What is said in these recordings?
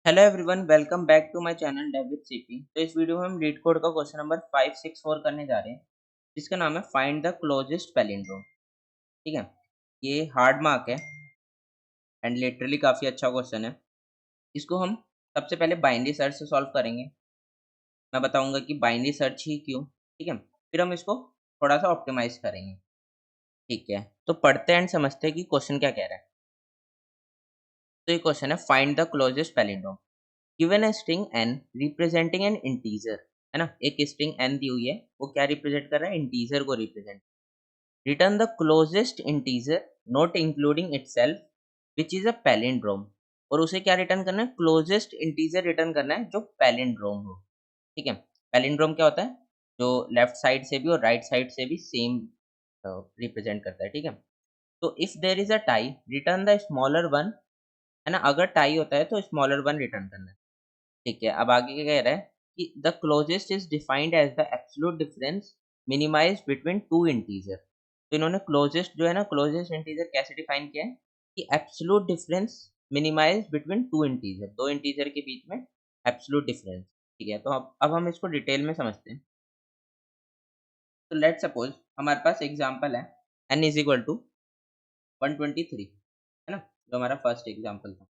Hello everyone, welcome back to my channel David CP. तो इस video में हम लीड कोड का क्वेश्चन नंबर 564 करने जा रहे हैं, जिसका नाम है फाइंड द क्लोजेस्ट पैलिंड्रोम। ठीक है, ये हार्ड मार्क है एंड लिटरली काफ़ी अच्छा क्वेश्चन है। इसको हम सबसे पहले बाइनरी सर्च से सॉल्व करेंगे। मैं बताऊंगा कि बाइनरी सर्च ही क्यों। ठीक है, फिर हम इसको थोड़ा सा ऑप्टिमाइज करेंगे। ठीक है, तो पढ़ते हैं एंड समझते हैं कि क्वेश्चन क्या कह रहा है। तो ये क्वेश्चन है find the closest palindrome. Given a string n representing N integer, है ना। एक स्ट्रिंग n दी हुई है, वो क्या रिप्रेजेंट कर रहा है? इंटीजर को represent. Return the closest integer not including itself which is a palindrome. और उसे क्या रिटर्न करना है? क्लोजेस्ट इंटीजर रिटर्न करना है जो पैलिंड्रोम हो। ठीक है, पैलिंड्रोम क्या होता है? जो लेफ्ट साइड से भी और राइट साइड से भी सेम रिप्रेजेंट करता है। ठीक है, तो if there is a tie return the smaller one, है ना। अगर टाई होता है तो स्मॉलर वन रिटर्न करना है। ठीक है, अब आगे क्या कह रहा है कि the closest is defined as the absolute difference minimise between two integer. तो इन्होंने क्लोजेस्ट जो है ना, क्लोजेस्ट इंटीजर कैसे डिफाइन किया है कि absolute difference minimise between two integer, दो इंटीजर के बीच में एब्सोल्यूट डिफरेंस। ठीक है, तो अब हम इसको डिटेल में समझते हैं। तो लेट सपोज हमारे पास एग्जांपल है n इज इक्वल टू 123, है ना, जो हमारा फर्स्ट एग्जांपल था।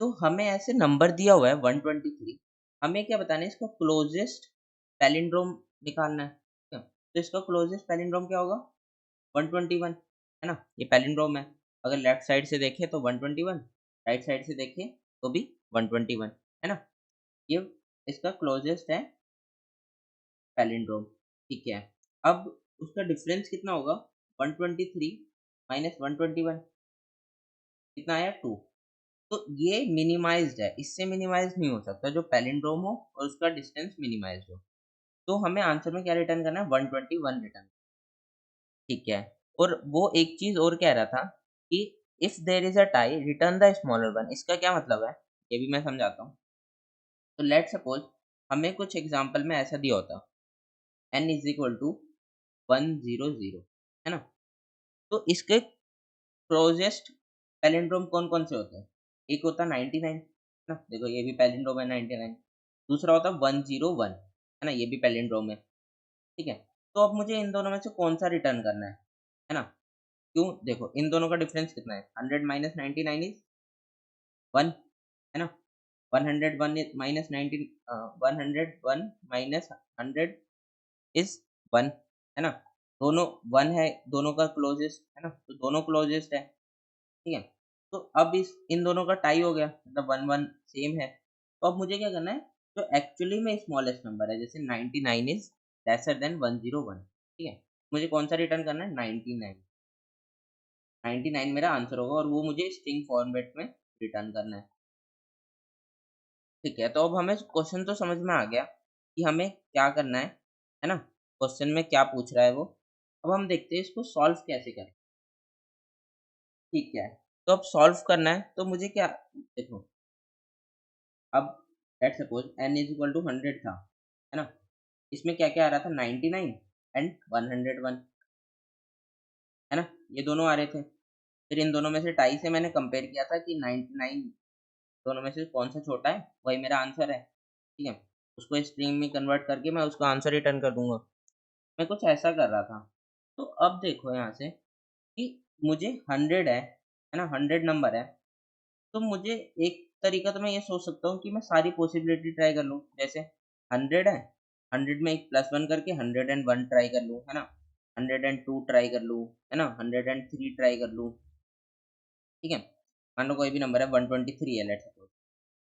तो हमें ऐसे नंबर दिया हुआ है 123। हमें क्या बताना है? इसका क्लोजेस्ट पैलिंड्रोम निकालना है। ठीक है? तो इसका क्लोजेस्ट पैलिंड्रोम क्या होगा? 121, है ना। ये पैलिंड्रोम है। अगर लेफ्ट साइड से देखें तो 121, राइट साइड से देखें तो भी 121, है ना। ये इसका क्लोजेस्ट है पैलिंड्रोम। ठीक है, अब उसका डिफरेंस कितना होगा? 123 माइनस 121 कितना आया? 2। तो ये मिनिमाइज्ड है, इससे मिनिमाइज नहीं हो सकता जो पैलिंड्रोम हो और उसका डिस्टेंस मिनिमाइज्ड हो। तो हमें आंसर में क्या रिटर्न करना है? 121 रिटर्न। ठीक है, और वो एक चीज और कह रहा था कि if there is a tie return the smaller one. इसका क्या मतलब है, ये भी मैं समझाता हूँ। तो लेट सपोज हमें कुछ एग्जांपल में ऐसा दिया होता n इज इक्वल टू 100, है ना। तो इसके क्लोजेस्ट पैलिंड्रोम कौन कौन से होते हैं? एक होता 99, है ना, देखो ये भी पैलिंड्रोम है 99। दूसरा होता 101, है ना, ये भी पैलिंड्रोम है। ठीक है, तो अब मुझे इन दोनों में से कौन सा रिटर्न करना है ना। क्यों? देखो इन दोनों का डिफरेंस कितना है? 100 माइनस 99 इज 1, है ना। 101 माइनस 19, 101 माइनस 100 इज 1, है ना। दोनों 1 है, दोनों का क्लोजेस्ट, है ना, तो दोनों क्लोजेस्ट है। ठीक है, तो अब इस इन दोनों का टाई हो गया, मतलब 1 1 सेम है। तो अब मुझे क्या करना है? जो एक्चुअली में स्मॉलेस्ट नंबर है, जैसे 99 इज लेसर देन 101। ठीक है, मुझे कौन सा रिटर्न करना है? 99। 99 मेरा आंसर होगा और वो मुझे स्ट्रिंग फॉर्मेट में रिटर्न करना है। ठीक है, तो अब हमें क्वेश्चन तो समझ में आ गया कि हमें क्या करना है ना, क्वेश्चन में क्या पूछ रहा है वो। अब हम देखते हैं इसको सॉल्व कैसे करें। ठीक है, तो अब सॉल्व करना है तो मुझे क्या, देखो अब let suppose n is equal to 100 था, है ना। इसमें क्या क्या आ रहा था? 99 एंड 101, है ना, ये दोनों आ रहे थे। फिर इन दोनों में से टाई से मैंने कंपेयर किया था कि 99 दोनों में से कौन सा छोटा है, वही मेरा आंसर है। ठीक है, उसको स्ट्रिंग में कन्वर्ट करके मैं उसका आंसर रिटर्न कर दूंगा। मैं कुछ ऐसा कर रहा था। तो अब देखो यहाँ से कि मुझे 100 है ना, 100 नंबर है। तो मुझे एक तरीका तो मैं ये सोच सकता हूँ कि मैं सारी पॉसिबिलिटी ट्राई कर लूँ। जैसे 100 है, 100 में एक +1 करके 101 ट्राई कर लूँ, है ना। 102 ट्राई कर लूँ, है ना, 103 ट्राई कर लूँ। ठीक है, मान लो कोई भी नंबर है 123 है लेट्स सपोज।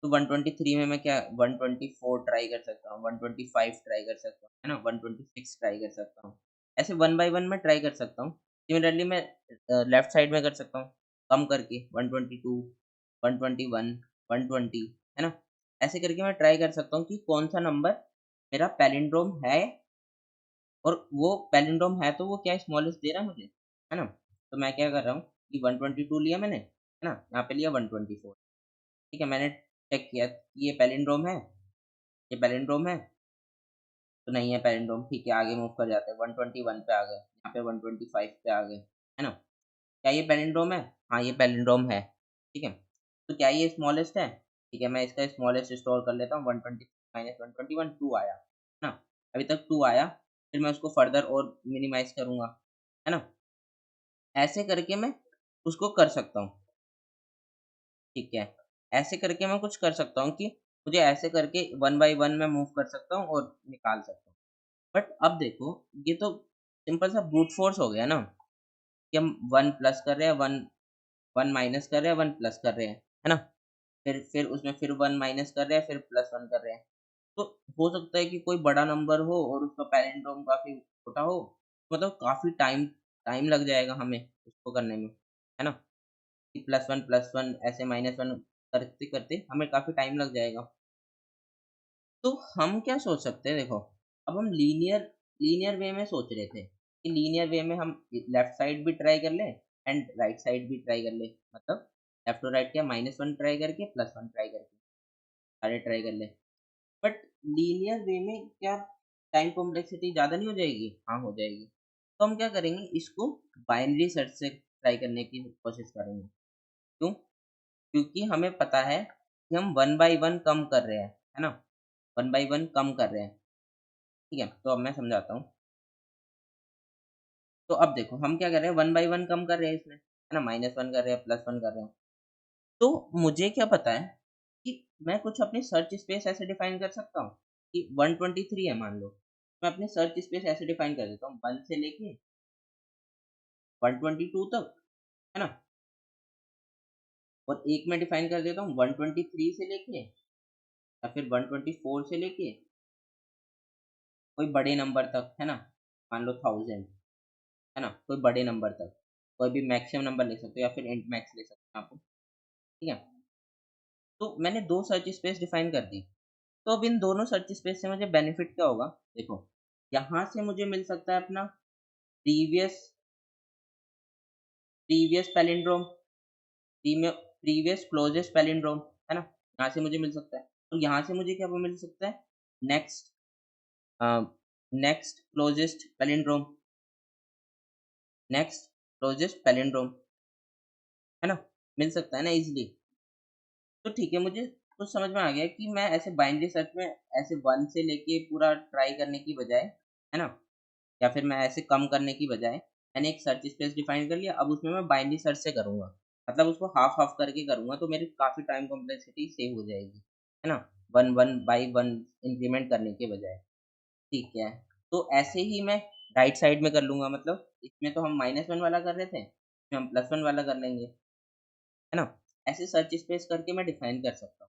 तो 123 में मैं क्या 124 ट्राई कर सकता हूँ, 125 ट्राई कर सकता हूँ, है ना, 126 ट्राई कर सकता हूँ। ऐसे 1 बाय 1 मैं ट्राई कर सकता हूँ। सिमिलरली मैं लेफ्ट साइड में कर सकता हूँ, कम करके 122, 121, 120, है ना। ऐसे करके मैं ट्राई कर सकता हूँ कि कौन सा नंबर मेरा पैलिंड्रोम है, और वो पैलिंड्रोम है तो वो क्या स्मॉलेस्ट दे रहा है मुझे, है ना। तो मैं क्या कर रहा हूँ कि 122 लिया मैंने, है ना, यहाँ पे लिया 124। ठीक है, मैंने चेक किया कि ये पैलिंड्रोम है, ये पैलिंड्रोम है, तो नहीं है पैलिंड्रोम। ठीक है, आगे मूव कर जाते हैं, 121 पे आ गए, यहाँ पे 125 पे आ गए, है ना। क्या ये पैलिंड्रोम है? हाँ, ये पैलिंड्रोम है। ठीक है, तो क्या ये स्मॉलेस्ट है? ठीक है, मैं इसका स्मॉलेस्ट स्टोर कर लेता हूँ, 120 माइनस 121 2 आया, है ना? अभी तक 2 आया, फिर मैं उसको फर्दर और मिनिमाइज़ करूँगा, है ना? ऐसे करके मैं उसको कर सकता हूँ, ठीक है? ऐसे करके मैं कुछ कर सकता हूँ कि मुझे ऐसे करके 1 बाय 1 मैं मूव कर सकता हूँ और निकाल सकता हूँ। बट अब देखो, ये तो सिंपल सा ब्रूट फोर्स हो गया ना, कि हम 1 प्लस कर रहे हैं, 1 1 माइनस कर रहे हैं, 1 प्लस कर रहे हैं, है ना? फिर उसमें फिर 1 माइनस कर रहे हैं, फिर प्लस 1 कर रहे हैं। तो हो सकता है कि कोई बड़ा नंबर हो और उसका पैरेंटोम काफ़ी छोटा हो, मतलब काफ़ी टाइम टाइम लग जाएगा हमें उसको करने में, है ना? कि प्लस 1 ऐसे माइनस 1 करते-करते हमें काफ़ी टाइम लग जाएगा। तो हम क्या सोच सकते हैं देखो, अब हम लीनियर लीनियर वे में सोच रहे थे कि लीनियर वे में हम लेफ्ट साइड भी ट्राई कर लें एंड राइट साइड भी ट्राई कर लें। मतलब लेफ्ट और राइट क्या -1 ट्राई करके +1 ट्राई करके सारे ट्राई कर लें। बट लीनियर वे में क्या टाइम कॉम्प्लेक्सिटी ज़्यादा नहीं हो जाएगी? हाँ, हो जाएगी। तो हम क्या करेंगे, इसको बाइनरी सर्च से ट्राई करने की कोशिश करेंगे। क्यों? क्योंकि हमें पता है कि हम 1 बाय 1 कम कर रहे हैं, है ना? 1 बाय 1 कम कर रहे हैं, ठीक है? तो अब मैं समझाता हूँ। तो अब देखो, हम क्या कर रहे हैं, 1 बाय 1 कम कर रहे हैं इसमें, है ना? -1 कर रहे हैं, +1 कर रहे हैं। तो मुझे क्या पता है कि मैं कुछ अपनी सर्च स्पेस ऐसे डिफाइन कर सकता हूँ कि 123 है मान लो, मैं अपनी सर्च स्पेस ऐसे डिफाइन कर देता हूँ 1 से लेके 122 तक, है ना? और एक मैं डिफाइन कर देता हूँ 123 से लेके या फिर 124 से लेके कोई बड़े नंबर तक, है ना? मान लो 1000, है ना? कोई बड़े नंबर तक, कोई भी मैक्सिमम नंबर ले सकते हो या फिर इंट मैक्स ले सकते हो आप, ठीक है? तो मैंने 2 सर्च स्पेस डिफाइन कर दी। तो अब इन दोनों सर्च स्पेस से मुझे बेनिफिट क्या होगा? देखो, यहाँ से मुझे मिल सकता है अपना previous previous palindrome, previous closest palindrome, है ना? यहाँ से मुझे मिल सकता है। और यहाँ से मुझे क्या मिल सकता है? Next uh, next closest palindrome, next closest palindrome, है ना? मिल सकता है ना ईज़िली। तो ठीक है, मुझे कुछ समझ में आ गया कि मैं ऐसे बाइनरी सर्च में ऐसे 1 से लेके पूरा ट्राई करने की बजाय, है ना? या फिर मैं ऐसे कम करने की बजाय मैंने एक सर्च स्पेस डिफाइन कर लिया, अब उसमें मैं बाइनरी सर्च से करूँगा। मतलब उसको हाफ़ हाफ़ करके करूँगा तो मेरी काफ़ी टाइम कॉम्प्लेक्सिटी सेव हो जाएगी, है ना? 1 1 बाय 1 इंक्रीमेंट करने के बजाय, ठीक है। तो ऐसे ही मैं राइट साइड में कर लूँगा, मतलब इसमें तो हम -1 वाला कर रहे थे, इसमें हम +1 वाला कर लेंगे, है ना? ऐसे सर्च स्पेस करके मैं डिफाइन कर सकता हूँ।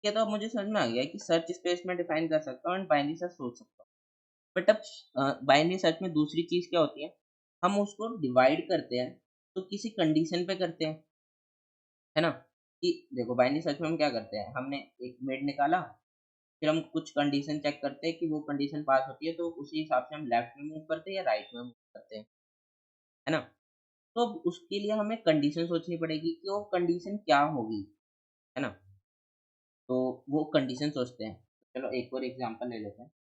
ठीक है, तो अब मुझे समझ में आ गया कि सर्च स्पेस में डिफाइन कर सकता हूँ एंड बाइनरी सर्च सोच सकता हूँ। बट अब बाइनरी सर्च में दूसरी चीज़ क्या होती है, हम उसको डिवाइड करते हैं, तो किसी कंडीशन पे करते हैं, है ना? कि देखो बाइनरी सर्च में हम क्या करते हैं, हमने एक मिड निकाला, फिर हम कुछ कंडीशन चेक करते हैं कि वो कंडीशन पास होती है, तो उसी हिसाब से हम लेफ्ट में मूव करते हैं या राइट में मूव करते हैं, है ना? तो अब उसके लिए हमें कंडीशन सोचनी पड़ेगी कि वो कंडीशन क्या होगी, है ना? तो वो कंडीशन सोचते हैं। चलो एक और एग्ज़ाम्पल ले लेते हैं।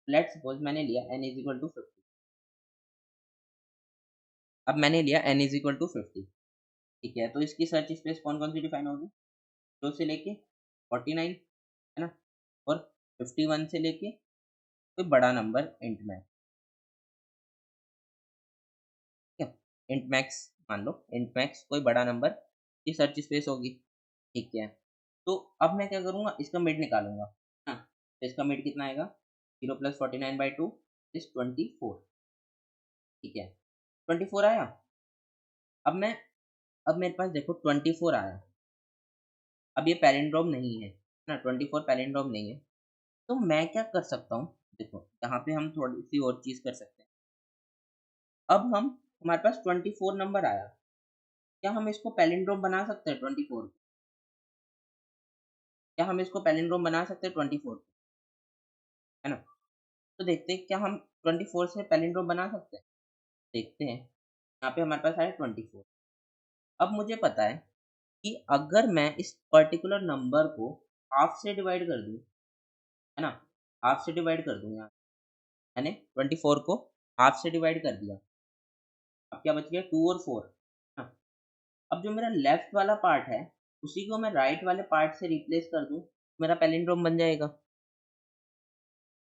लेट्स सपोज़ मैंने लिया n इज़ इक्वल टू 50। अब मैंने लिया n इज़ इक्वल टू 50, ठीक है? तो इसकी सर्च स्पेस कौन-कौन सी डिफाइन होगी? 0 से लेके 49, है ना? और 51 से लेके कोई बड़ा नंबर इंट में, ठीक है? इंट मैक्स मान लो, इंट मैक्स कोई बड़ा नंबर की सर्च स्पेस होगी, ठीक है? तो अब मैं क्या करूँगा, इसका मिड निकालूँगा, हाँ? तो इसका मिड कितना आएगा? 0 प्लस 49/2 इज़ 24, ठीक है? 24 आया। अब मैं अब मेरे पास देखो 24 आया। अब ये पैलिंड्रोम नहीं है ना? 24 पैलिंड्रोम नहीं है। तो मैं क्या कर सकता हूँ, देखो यहाँ पे हम थोड़ी-सी और चीज़ कर सकते हैं। अब हमारे पास 24 नंबर आया, क्या हम इसको पैलिंड्रोम बना सकते हैं 24? क्या हम इसको पैलिंड्रोम बना सकते हैं 24 को? है ना? तो देखते हैं क्या हम 24 से पैलिंड्रोम बना सकते हैं? देखते हैं। यहाँ पे हमारे पास आया 24। अब मुझे पता है कि अगर मैं इस पर्टिकुलर नंबर को हाफ़ से डिवाइड कर दूँ, है ना? हाफ़ से डिवाइड कर दूँ यहाँ, मैंने 24 को हाफ़ से डिवाइड कर दिया। अब क्या बच गया 2 और 4, हाँ। अब जो मेरा लेफ्ट वाला पार्ट है, उसी को मैं राइट वाले पार्ट से रिप्लेस कर दूं, मेरा पैलिंड्रोम बन जाएगा,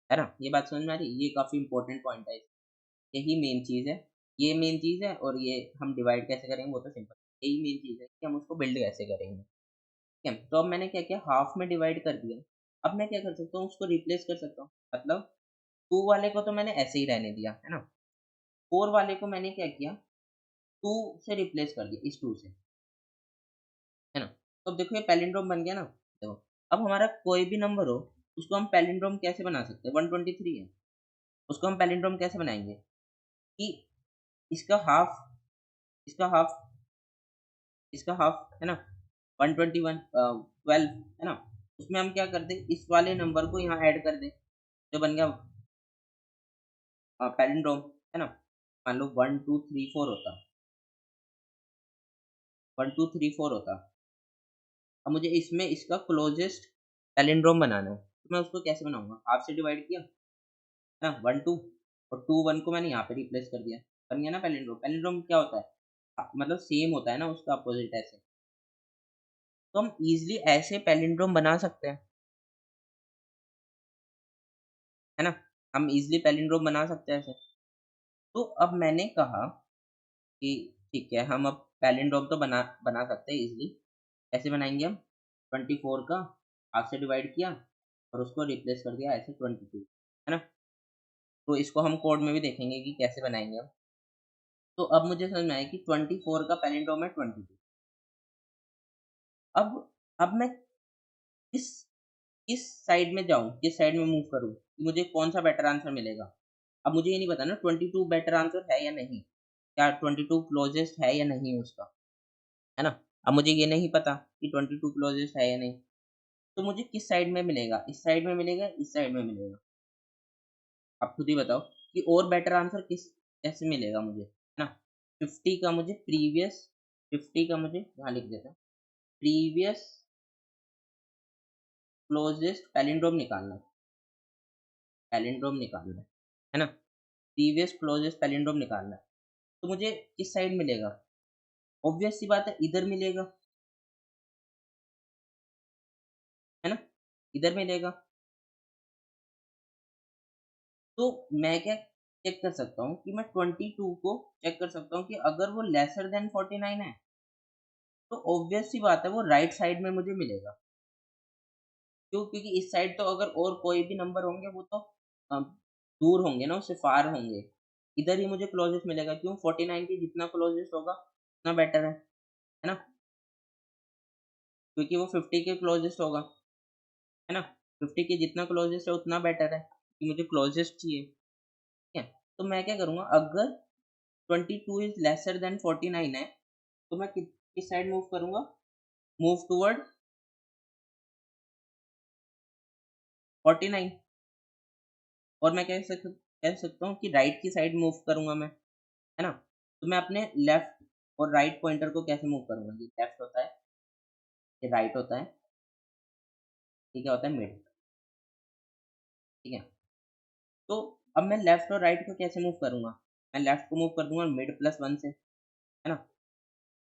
है ना। ये बात समझ में आ रही है? ये काफी इंपॉर्टेंट पॉइंट है, यही मेन चीज है। ये मेन चीज है, और ये हम डिवाइड कैसे करेंगे वो तो सिंपल, यही मेन चीज है कि हम उसको बिल्ड कैसे करेंगे। ठीक है, तो अब मैंने क्या किया, हाफ में डिवाइड कर दिया। अब मैं क्या कर सकता हूँ, उसको रिप्लेस कर सकता हूँ। मतलब 2 वाले को तो मैंने ऐसे ही रहने दिया, है ना। 4 वाले को मैंने क्या किया, 2 से रिप्लेस कर दिया, इस 2 से, है ना। तो अब देखो ये पैलिंड्रोम बन गया ना। देखो अब हमारा कोई भी नंबर हो, उसको हम पैलिंड्रोम कैसे बना सकते हैं, 123 है, उसको हम पैलिंड्रोम कैसे बनाएंगे कि इसका हाफ, इसका हाफ, इसका हाफ, है ना, 121 12, है ना। उसमें हम क्या कर दें, इस वाले नंबर को यहाँ ऐड कर दें, जो बन गया पैलिंड्रोम, है ना। मान लो 1 2 3 4 होता, 1 2 3 4 होता। अब मुझे इसमें इसका क्लोजेस्ट पैलिंड्रोम बनाना है, तो मैं उसको कैसे बनाऊंगा, हाफ से डिवाइड किया, है ना, 1 2, और 2 1 को मैंने यहाँ पे रिप्लेस कर दिया, बन गया ना पैलिंड्रोम। पैलिंड्रोम क्या होता है, मतलब सेम होता है ना उसका अपोजिट ऐसे। तो हम इजिली ऐसे पैलिंड्रोम बना सकते हैं, है ना। हम इजिली पैलिंड्रोम बना सकते हैं ऐसे। तो अब मैंने कहा कि ठीक है, हम अब पैलिंड्रोम तो बना बना सकते हैं इजिली। कैसे बनाएंगे हम, 24 का हाफ से डिवाइड किया और उसको रिप्लेस कर दिया ऐसे 22, है ना। तो इसको हम कोड में भी देखेंगे कि कैसे बनाएंगे हम। तो अब मुझे समझ में आया कि 24 का पैलिंड्रोम है 22। अब अब मैं किस किस साइड में जाऊं, किस साइड में मूव करूं कि मुझे कौन सा बेटर आंसर मिलेगा। अब मुझे ये नहीं पता ना 22 बेटर आंसर है या नहीं, क्या 22 क्लोजेस्ट है या नहीं उसका, है ना। अब मुझे ये नहीं पता कि 22 क्लोजेस्ट है या नहीं, तो मुझे किस साइड में मिलेगा, इस साइड में मिलेगा, इस साइड में मिलेगा। आप खुद ही बताओ कि और बेटर आंसर किस कैसे मिलेगा मुझे, है ना। 50 का मुझे प्रीवियस, 50 का मुझे यहाँ लिख देता हूँ, प्रीवियस क्लोजेस्ट पैलिंड्रोम निकालना है, पैलिंड्रोम निकालना है ना। प्रीवियस क्लोजेस्ट पैलिंड्रोम निकालना है। तो मुझे किस साइड मिलेगा, ऑब्वियस सी बात है इधर मिलेगा, है ना, इधर मिलेगा। तो मैं क्या चेक कर सकता हूँ कि मैं 22 को चेक कर सकता हूँ कि अगर वो लेसर देन 49 है, तो ऑब्वियस सी बात है वो राइट साइड में मुझे मिलेगा। क्यों, क्योंकि इस साइड तो अगर और कोई भी नंबर होंगे वो तो दूर होंगे ना, उससे फार होंगे। इधर ही मुझे क्लोजेस्ट मिलेगा, क्यों, 49 के जितना क्लोजेस्ट होगा उतना बेटर है ना। क्योंकि वो 50 के क्लोजेस्ट होगा, है ना। 50 के जितना क्लोजेस्ट है उतना बेटर है, कि मुझे क्लोजेस्ट चाहिए। ठीक है, तो मैं क्या करूँगा, अगर 22 इज लेसर देन 49 है, तो मैं किस साइड मूव करूँगा, मूव टुवर्ड 49। और मैं कह सकता हूँ कि राइट की साइड मूव करूँगा मैं, है ना। तो मैं अपने लेफ्ट और राइट पॉइंटर को कैसे मूव करूँगा, ये लेफ्ट होता है, ये राइट होता है, ये क्या होता है, मिड। ठीक है, तो अब मैं लेफ्ट और राइट को कैसे मूव करूँगा, मैं लेफ्ट को मूव कर दूंगा मिड +1 से, है ना।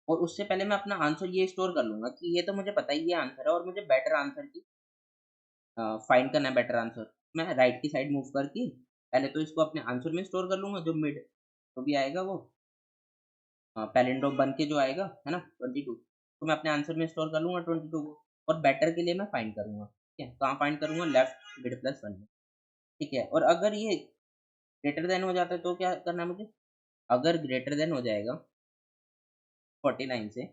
और उससे पहले मैं अपना आंसर ये स्टोर कर लूंगा कि ये तो मुझे पता ही ये आंसर है, और मुझे बेटर आंसर की फाइंड करना है, बेटर आंसर। मैं राइट की साइड मूव करके पहले तो इसको अपने आंसर में स्टोर कर लूंगा, जो मिड तो भी आएगा वो पैलिंड्रोम बन के जो आएगा, है ना, 22, तो मैं अपने आंसर में स्टोर कर लूंगा 22 को। और बेटर के लिए मैं फाइंड करूंगा, ठीक है, कहाँ फाइंड करूंगा, लेफ्ट मिड +1 में। ठीक है, और अगर ये ग्रेटर देन हो जाता है तो क्या करना है मुझे, अगर ग्रेटर देन हो जाएगा 49 से,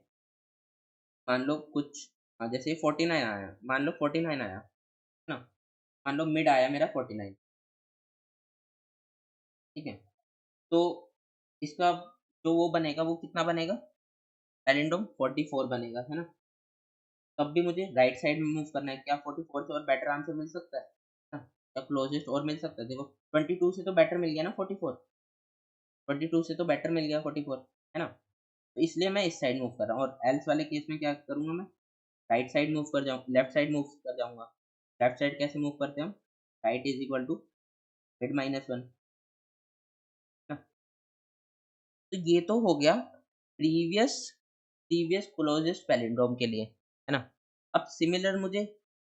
मान लो कुछ, जैसे 49 आया, मान लो 49 आया, है ना, मान लो मिड आया मेरा 49। ठीक है, तो इसका जो वो बनेगा वो कितना बनेगा, पैलिंड्रोम 44 बनेगा, है ना। तब भी मुझे राइट साइड में मूव करना है, क्या 44 से और बेटर आंसर मिल सकता है ना, या क्लोजेस्ट और मिल सकता है। देखो 22 से तो बेटर मिल गया ना 44, 22 से तो बेटर मिल गया 44, है ना। तो इसलिए मैं इस साइड मूव कर रहा हूँ, और एल्स वाले केस में क्या करूँगा मैं, राइट साइड मूव कर जाऊँ, लेफ्ट साइड मूव कर जाऊँगा। लेफ्ट साइड कैसे मूव करते हैं हम, right is equal to mid -1, ना। तो ये तो हो गया प्रीवियस प्रीवियस क्लोजेस्ट पैलिंड्रोम के लिए, है ना। अब सिमिलर मुझे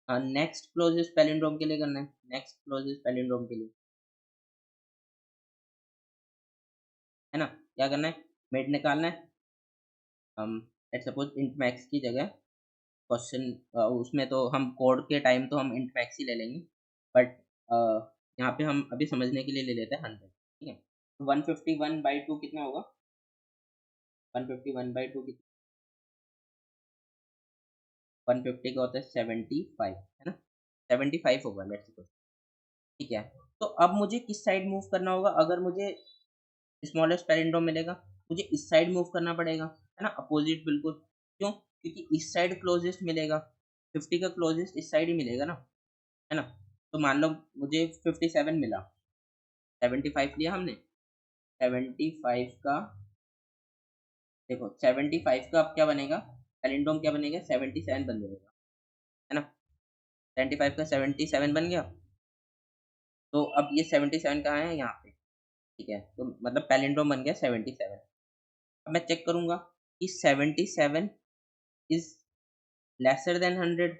नेक्स्ट क्लोजेस्ट पैलिंड्रोम के लिए करना है, नेक्स्ट क्लोजेस्ट पैलिंड्रोम के लिए, है ना। क्या करना है, मिड निकालना है। हम लेट्स सपोज इंट मैक्स की जगह क्वेश्चन, उसमें तो हम कोड के टाइम तो हम इंट मैक्स ही ले लेंगे, बट यहाँ पे हम अभी समझने के लिए ले लेते हैं 100, ठीक है। तो 151/2 कितना होगा, 151/2 कितना, 150 का होता है 75, है ना, 75 होगा लेट्स सपोज, ठीक है। तो अब मुझे किस साइड मूव करना होगा, अगर मुझे स्मॉलेस्ट पैलिंड्रोम मिलेगा, मुझे इस साइड मूव करना पड़ेगा, है ना, अपोजिट बिल्कुल। क्यों, क्योंकि इस साइड क्लोजेस्ट मिलेगा, 50 का क्लोजेस्ट इस साइड ही मिलेगा ना, है ना। तो मान लो मुझे 57 मिला, 75 लिया हमने, 75 का, देखो 75 का अब क्या बनेगा, पैलिंड्रोम क्या बनेगा, 77 बन जाएगा, है ना। 75 का 77 बन गया। तो अब ये 77 कहाँ है, यहाँ पे, ठीक है। तो मतलब पैलिंड्रोम बन गया 77। अब मैं चेक करूंगा कि 77 इज लेसर देन 100,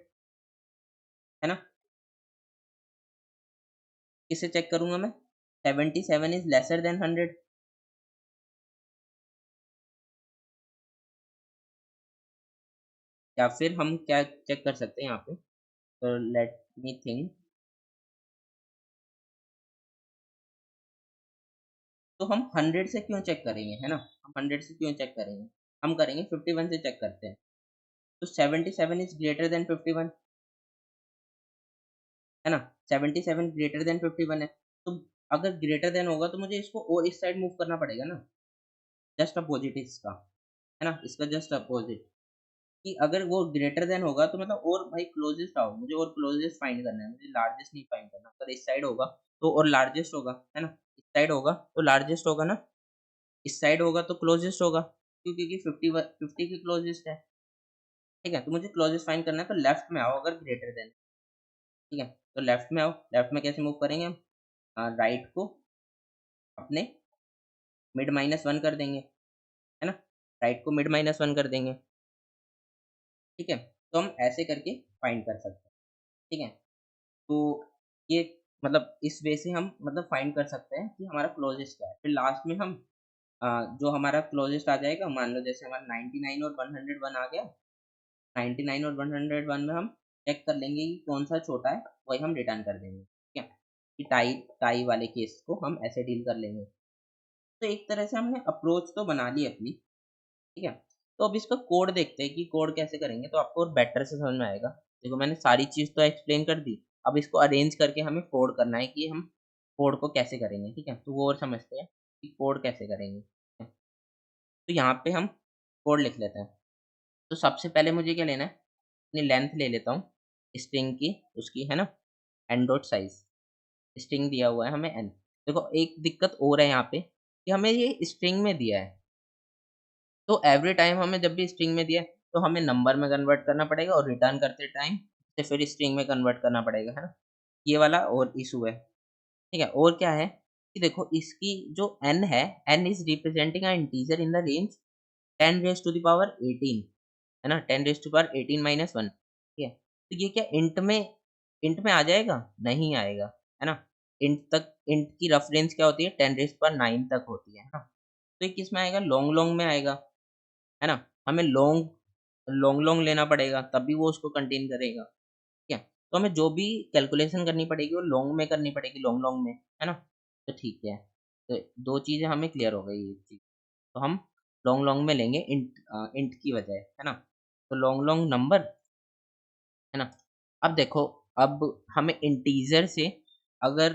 है ना। किसे चेक करूंगा मैं, 77 इज लेसर देन 100, या फिर हम क्या चेक कर सकते हैं यहाँ पे, तो लेट मी थिंक। तो हम 100 से क्यों चेक करेंगे, है ना, हम 100 से क्यों चेक करेंगे, हम करेंगे 51 से चेक करते हैं। तो 77 इज ग्रेटर देन 51, है ना, 77 ग्रेटर देन 51 है। तो अगर ग्रेटर देन होगा तो मुझे इसको और इस साइड मूव करना पड़ेगा ना, जस्ट अपोजिट इसका, है ना, इसका जस्ट अपोजिट। कि अगर वो ग्रेटर देन होगा तो मतलब और भाई क्लोजेस्ट आओ, मुझे और क्लोजेस्ट फाइंड करना है, मुझे लार्जेस्ट नहीं फाइंड करना। अगर इस साइड होगा तो और लार्जेस्ट होगा, है ना, इस साइड होगा तो लार्जेस्ट होगा ना, इस साइड होगा तो क्लोजेस्ट होगा, क्योंकि 50 की क्लोजेस्ट है, ठीक है। तो मुझे क्लोजेस्ट फाइंड करना है, तो लेफ्ट में आओ अगर ग्रेटर देन, ठीक है। तो लेफ्ट में आओ, लेफ्ट में कैसे मूव करेंगे हम, राइट को अपने मिड -1 कर देंगे, है ना, राइट को मिड -1 कर देंगे, ठीक है। तो हम ऐसे करके फाइंड कर सकते हैं, ठीक है। तो ये मतलब इस वे से हम मतलब फाइंड कर सकते हैं कि हमारा क्लोजेस्ट क्या है। फिर लास्ट में हम जो हमारा क्लोजेस्ट आ जाएगा, मान लो जैसे हमारा 99 और 101 आ गया, 99 और 101 में हम चेक कर लेंगे कि कौन सा छोटा है, वही हम रिटर्न कर देंगे, ठीक है। कि टाई टाई वाले केस को हम ऐसे डील कर लेंगे। तो एक तरह से हमने अप्रोच तो बना ली अपनी, ठीक है। तो अब इसका कोड देखते हैं कि कोड कैसे करेंगे, तो आपको और बेटर से समझ में आएगा। देखो मैंने सारी चीज़ तो एक्सप्लेन कर दी, अब इसको अरेंज करके हमें कोड करना है कि हम कोड को कैसे करेंगे, ठीक है। तो वो और समझते हैं कि कोड कैसे करेंगे, ठीक है? तो यहाँ पे हम कोड लिख लेते हैं। तो सबसे पहले मुझे क्या लेना है, अपनी लेंथ ले लेता हूँ स्ट्रिंग की, उसकी, है ना, एन डॉट साइज। स्ट्रिंग दिया हुआ है हमें एन। देखो एक दिक्कत और है यहाँ पे कि हमें ये स्ट्रिंग में दिया है, तो एवरी टाइम हमें जब भी स्ट्रिंग में दिया है तो हमें नंबर में कन्वर्ट करना पड़ेगा, और रिटर्न करते टाइम से फिर स्ट्रिंग में कन्वर्ट करना पड़ेगा, है ना। ये वाला और इशू है, ठीक है। और क्या है कि देखो इसकी जो n है, n is representing a integer in the range 10 raise to the power 18, है ना, 10 रेज़ टू पावर 18 माइनस 1, ठीक है। तो ये क्या इंट में आ जाएगा, नहीं आएगा, है ना। इंट की रफ रेंज क्या होती है, 10 रेज़ टू पावर 9 तक होती है ना। तो ये किस में आएगा, लॉन्ग लॉन्ग में आएगा, है ना। हमें लॉन्ग लॉन्ग लॉन्ग लेना पड़ेगा तभी वो उसको कंटेन करेगा, ठीक है। तो हमें जो भी कैलकुलेशन करनी पड़ेगी वो लॉन्ग में करनी पड़ेगी, लॉन्ग लॉन्ग में, है ना। तो ठीक है, तो 2 चीज़ें हमें क्लियर हो गई, एक चीज़। तो हम लॉन्ग लॉन्ग में लेंगे इंट की बजाय, है ना। तो लॉन्ग लॉन्ग नंबर, है ना। अब देखो, अब हमें इंटीजर से अगर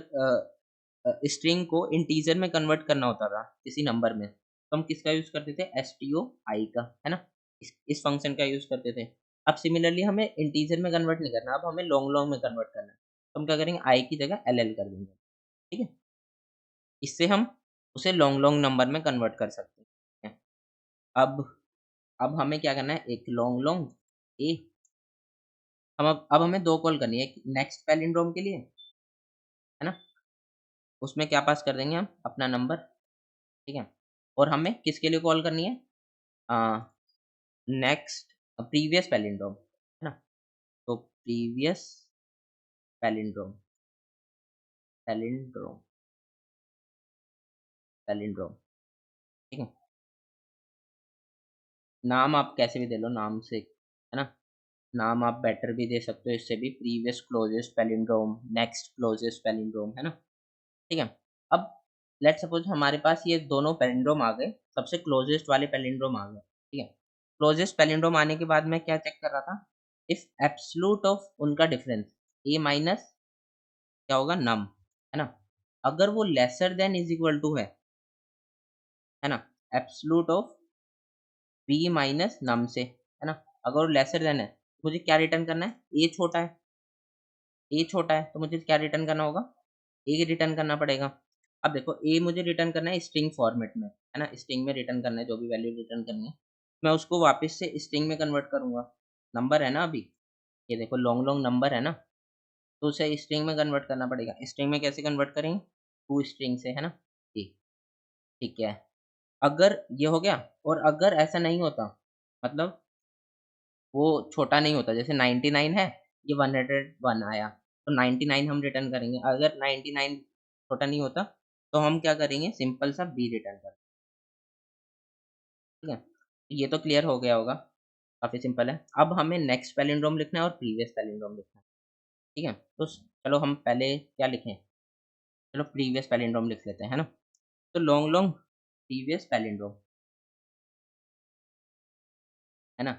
स्ट्रिंग को इंटीजर में कन्वर्ट करना होता था किसी नंबर में, तो हम किसका यूज़ करते थे, stoi का, है ना। इस फंक्शन का यूज़ करते थे। अब सिमिलरली हमें इंटीजर में कन्वर्ट नहीं करना, अब हमें लॉन्ग लॉन्ग में कन्वर्ट करना है। तो हम क्या करेंगे, आई की जगह ll कर देंगे, ठीक है। इससे हम उसे लॉन्ग लॉन्ग नंबर में कन्वर्ट कर सकते हैं, ठीक है। अब हमें क्या करना है, एक लॉन्ग लॉन्ग ए, हम अब हमें 2 कॉल करनी है, नेक्स्ट पैलिंड्रोम के लिए, है ना। उसमें क्या पास कर देंगे हम, अपना नंबर, ठीक है। और हमें किसके लिए कॉल करनी है, next previous palindrome, previous palindrome, palindrome, palindrome. ठीक है, नाम आप कैसे भी दे लो, नाम से है ना, नाम आप बेटर भी दे सकते हो इससे भी, previous closest palindrome, next closest palindrome, है ना। ठीक है, अब लेट्स सपोज हमारे पास ये दोनों पैलिंड्रोम आ गए, सबसे क्लोजेस्ट वाले पैलिंड्रोम आ गए। ठीक है, क्लोजेस्ट पैलिंड्रोम आने के बाद मैं क्या चेक कर रहा था, इफ एब्सोल्यूट ऑफ उनका डिफरेंस ए माइनस क्या होगा, नम, है ना। अगर वो lesser than is equal to है ना, absolute of B minus num से, है ना, अगर वो लेसर देन है तो मुझे क्या रिटर्न करना है, ए छोटा है, ए छोटा है तो मुझे क्या रिटर्न करना होगा, ए रिटर्न करना पड़ेगा। अब देखो ए मुझे रिटर्न करना है स्ट्रिंग फॉर्मेट में, है ना, स्ट्रिंग में रिटर्न करना है, जो भी वैल्यू रिटर्न करनी है मैं उसको वापस से स्ट्रिंग में कन्वर्ट करूंगा। नंबर है ना अभी, ये देखो लॉन्ग लॉन्ग नंबर है ना, तो उसे स्ट्रिंग में कन्वर्ट करना पड़ेगा। स्ट्रिंग में कैसे कन्वर्ट करेंगे, टू स्ट्रिंग से, है ना। ठीक, ठीक है, अगर ये हो गया, और अगर ऐसा नहीं होता, मतलब वो छोटा नहीं होता, जैसे 99 है, ये 101 आया, तो 99 हम रिटर्न करेंगे। अगर 99 छोटा नहीं होता तो हम क्या करेंगे, सिंपल सा बी रिटर्न करेंगे। ठीक है, ये तो क्लियर हो गया होगा, काफ़ी सिंपल है। अब हमें नेक्स्ट पैलिंड्रोम लिखना है और प्रीवियस पैलिंड्रोम लिखना है। ठीक है, तो चलो हम पहले क्या लिखें, चलो प्रीवियस पैलिंड्रोम लिख लेते हैं, है ना। तो लॉन्ग लॉन्ग प्रीवियस पैलिंड्रोम, है ना,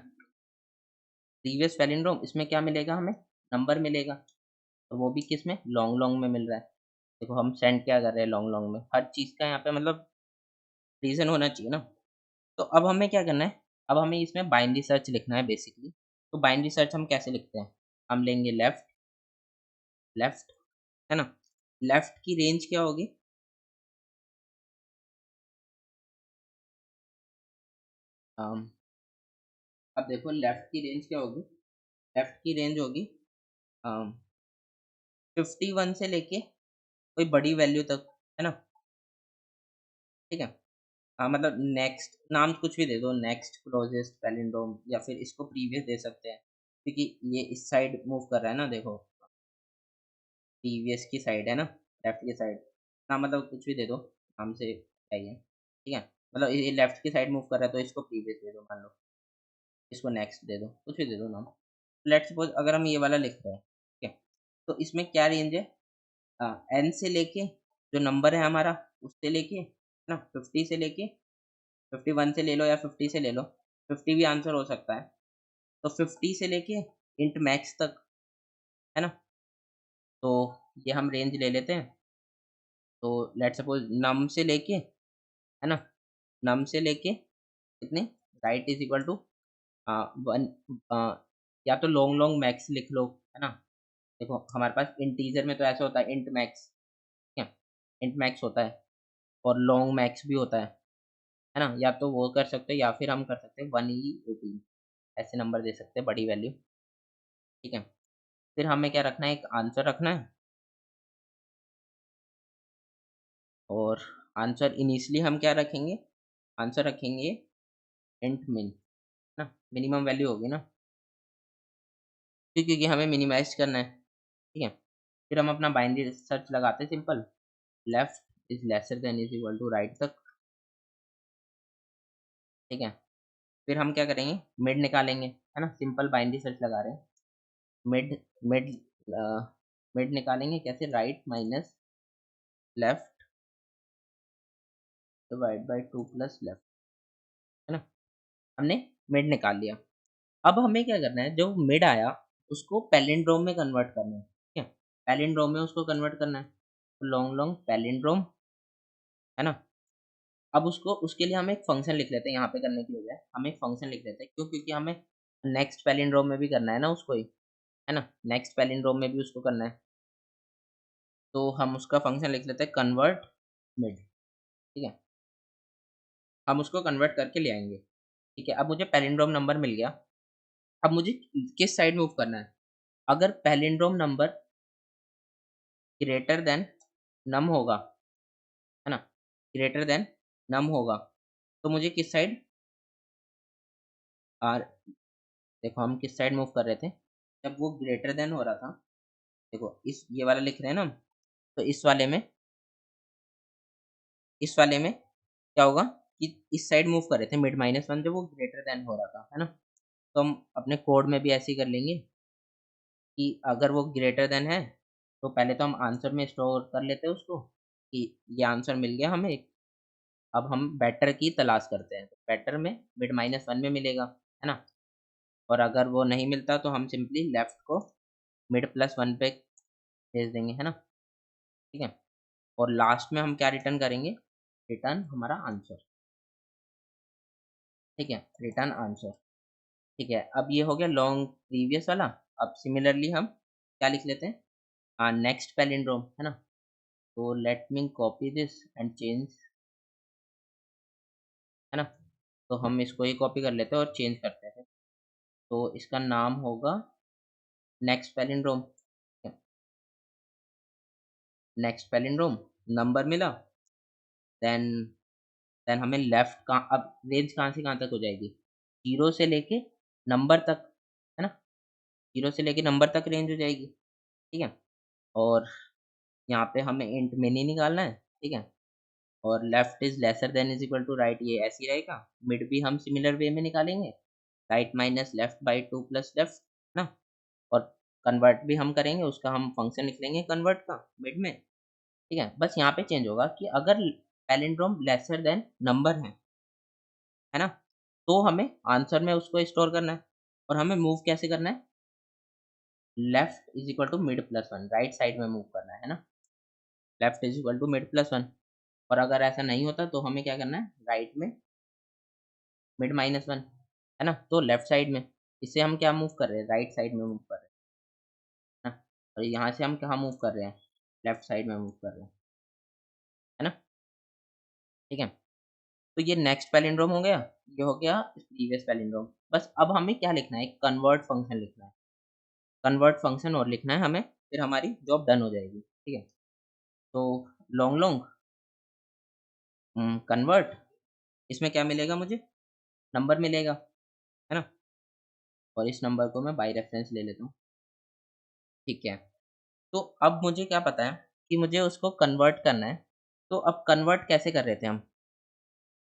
प्रीवियस पैलिंड्रोम, इसमें क्या मिलेगा हमें, नंबर मिलेगा, तो वो भी किस में, लॉन्ग लॉन्ग में मिल रहा है। देखो हम सेंड क्या कर रहे हैं, लॉन्ग लॉन्ग में, हर चीज़ का यहाँ पे मतलब रीज़न होना चाहिए ना। तो अब हमें क्या करना है, अब हमें इसमें बाइनरी सर्च लिखना है बेसिकली। तो बाइनरी सर्च हम कैसे लिखते हैं, हम लेंगे लेफ्ट, लेफ्ट, है ना, लेफ्ट की रेंज क्या होगी, अम, अब देखो लेफ्ट की रेंज क्या होगी, लेफ्ट की रेंज होगी 51 से लेके कोई बड़ी वैल्यू तक, है ना। ठीक है, हाँ मतलब नेक्स्ट नाम कुछ भी दे दो, नेक्स्ट क्लोजेस्ट पैलिंड्रोम, या फिर इसको प्रीवियस दे सकते हैं, क्योंकि ये इस साइड मूव कर रहा है ना, देखो प्रीवियस की साइड है ना, लेफ्ट की साइड, हाँ मतलब कुछ भी दे दो, नाम से चाहिए। ठीक है, मतलब ये लेफ्ट की साइड मूव कर रहा है तो इसको प्रीवियस दे दो, मान लो इसको नेक्स्ट दे दो, कुछ भी दे दो नाम। लेट्स सपोज अगर हम ये वाला लिख रहे हैं, ठीक है, तो इसमें क्या रेंज है, एन से लेके जो नंबर है हमारा उससे लेके, ना 50 से लेके, 51 से ले लो या 50 से ले लो, 50 भी आंसर हो सकता है, तो 50 से लेके इंट मैक्स तक, है ना। तो ये हम रेंज ले लेते हैं, तो लेट्स सपोज नम से लेके, है ना, नम से लेके कितने, right is equal to one, या तो लॉन्ग लॉन्ग मैक्स लिख लो, है ना। देखो हमारे पास इंटीजर में तो ऐसा होता है इंट मैक्स, ठीक है, इंट मैक्स होता है, और लॉन्ग मैक्स भी होता है ना, या तो वो कर सकते हो या फिर हम कर सकते हैं 1E18, ऐसे नंबर दे सकते हैं बड़ी वैल्यू। ठीक है, फिर हमें क्या रखना है, एक आंसर रखना है, और आंसर इनिशियली हम क्या रखेंगे, आंसर रखेंगे इंट मिन, ना मिनिमम वैल्यू होगी ना, क्योंकि हमें मिनिमाइज करना है। ठीक है, फिर हम अपना बाइनरी सर्च लगाते हैं simple, left is lesser than is equal to right तक। ठीक है, फिर हम क्या करेंगे, मिड निकालेंगे, है ना, सिंपल बाइनरी सर्च लगा रहे हैं, मिड, मिड, मिड निकालेंगे कैसे, right minus left divide by 2 plus left, है ना, हमने मिड निकाल लिया। अब हमें क्या करना है, जो मिड आया उसको पैलिंड्रोम में कन्वर्ट करना है। ठीक है, पैलिंड्रोम में उसको कन्वर्ट करना है, तो लॉन्ग लॉन्ग पैलिंड्रोम, है ना। अब उसको, उसके लिए हम एक फंक्शन लिख लेते हैं, यहाँ पे करने की बजाय हम एक फंक्शन लिख लेते हैं, क्यों, क्योंकि हमें नेक्स्ट पैलिंड्रोम में भी करना है ना उसको ही, है ना, नेक्स्ट पैलिंड्रोम में भी उसको करना है, तो हम उसका फंक्शन लिख लेते हैं कन्वर्ट मिड। ठीक है, हम उसको कन्वर्ट करके ले आएंगे। ठीक है, अब मुझे पैलिंड्रोम नंबर मिल गया, अब मुझे किस साइड मूव करना है, अगर पैलिंड्रोम नंबर ग्रेटर देन नम होगा, है ना, ग्रेटर देन नम होगा, तो मुझे किस साइड, आर, देखो हम किस साइड मूव कर रहे थे, जब वो ग्रेटर देन हो रहा था, देखो इस ये वाला लिख रहे हैं ना हम, तो इस वाले में क्या होगा कि इस साइड मूव कर रहे थे मिड -1 जब वो ग्रेटर देन हो रहा था, है ना? तो हम अपने कोड में भी ऐसे ही कर लेंगे कि अगर वो ग्रेटर देन है, तो पहले तो हम आंसर में स्टोर कर लेते हैं उसको कि ये आंसर मिल गया हमें। अब हम बेटर की तलाश करते हैं, तो बेटर में मिड -1 में मिलेगा, है ना? और अगर वो नहीं मिलता तो हम सिंपली लेफ्ट को मिड +1 पे भेज देंगे, है ना? ठीक है? और लास्ट में हम क्या रिटर्न करेंगे? रिटर्न हमारा आंसर, ठीक है? रिटर्न आंसर, ठीक है? अब ये हो गया लॉन्ग प्रीवियस वाला। अब सिमिलरली हम क्या लिख लेते हैं? नेक्स्ट पैलिंड्रोम, है ना? तो let me copy this and change, है ना? तो हम इसको ही कॉपी कर लेते हैं और चेंज करते हैं। तो इसका नाम होगा next palindrome, next palindrome, number मिला, देन देन हमें लेफ्ट का अब रेंज कहाँ से कहाँ तक हो जाएगी? 0 से लेके नंबर तक, है ना? 0 से लेके नंबर तक रेंज हो जाएगी, ठीक है? और यहाँ पे हमें इंट मिनी निकालना है, ठीक है? और left is lesser than is equal to right, ये ऐसे ही रहेगा। मिड भी हम सिमिलर वे में निकालेंगे, right minus left by 2 plus left, है ना? और कन्वर्ट भी हम करेंगे, उसका हम फंक्शन लिख लेंगे कन्वर्ट का मिड में, ठीक है? बस यहाँ पे चेंज होगा कि अगर पैलिंड्रोम लेसर देन नंबर है ना? तो हमें आंसर में उसको स्टोर करना है और हमें मूव कैसे करना है? Left is equal to mid plus 1, right side में मूव करना है ना? Left is equal to mid plus 1, और अगर ऐसा नहीं होता तो हमें क्या करना है? राइट में मिड -1, है ना? तो लेफ्ट साइड में, इससे हम क्या मूव कर रहे हैं? राइट साइड में मूव कर रहे हैं ना? और यहाँ से हम कहाँ मूव कर रहे हैं? लेफ्ट साइड में मूव कर रहे हैं, है ना? ठीक है? तो ये नेक्स्ट पैलिंड्रोम हो गया, ये हो गया प्रीवियस पैलिंड्रोम। बस अब हमें क्या लिखना है? एक कन्वर्ट फंक्शन लिखना है। कन्वर्ट फंक्शन और लिखना है हमें, फिर हमारी जॉब डन हो जाएगी, ठीक है? तो लॉन्ग लॉन्ग कन्वर्ट, इसमें क्या मिलेगा मुझे? नंबर मिलेगा, है ना? और इस नंबर को मैं बाय रेफरेंस ले लेता हूँ, ठीक है? तो अब मुझे क्या पता है कि मुझे उसको कन्वर्ट करना है, तो अब कन्वर्ट कैसे कर रहे थे हम?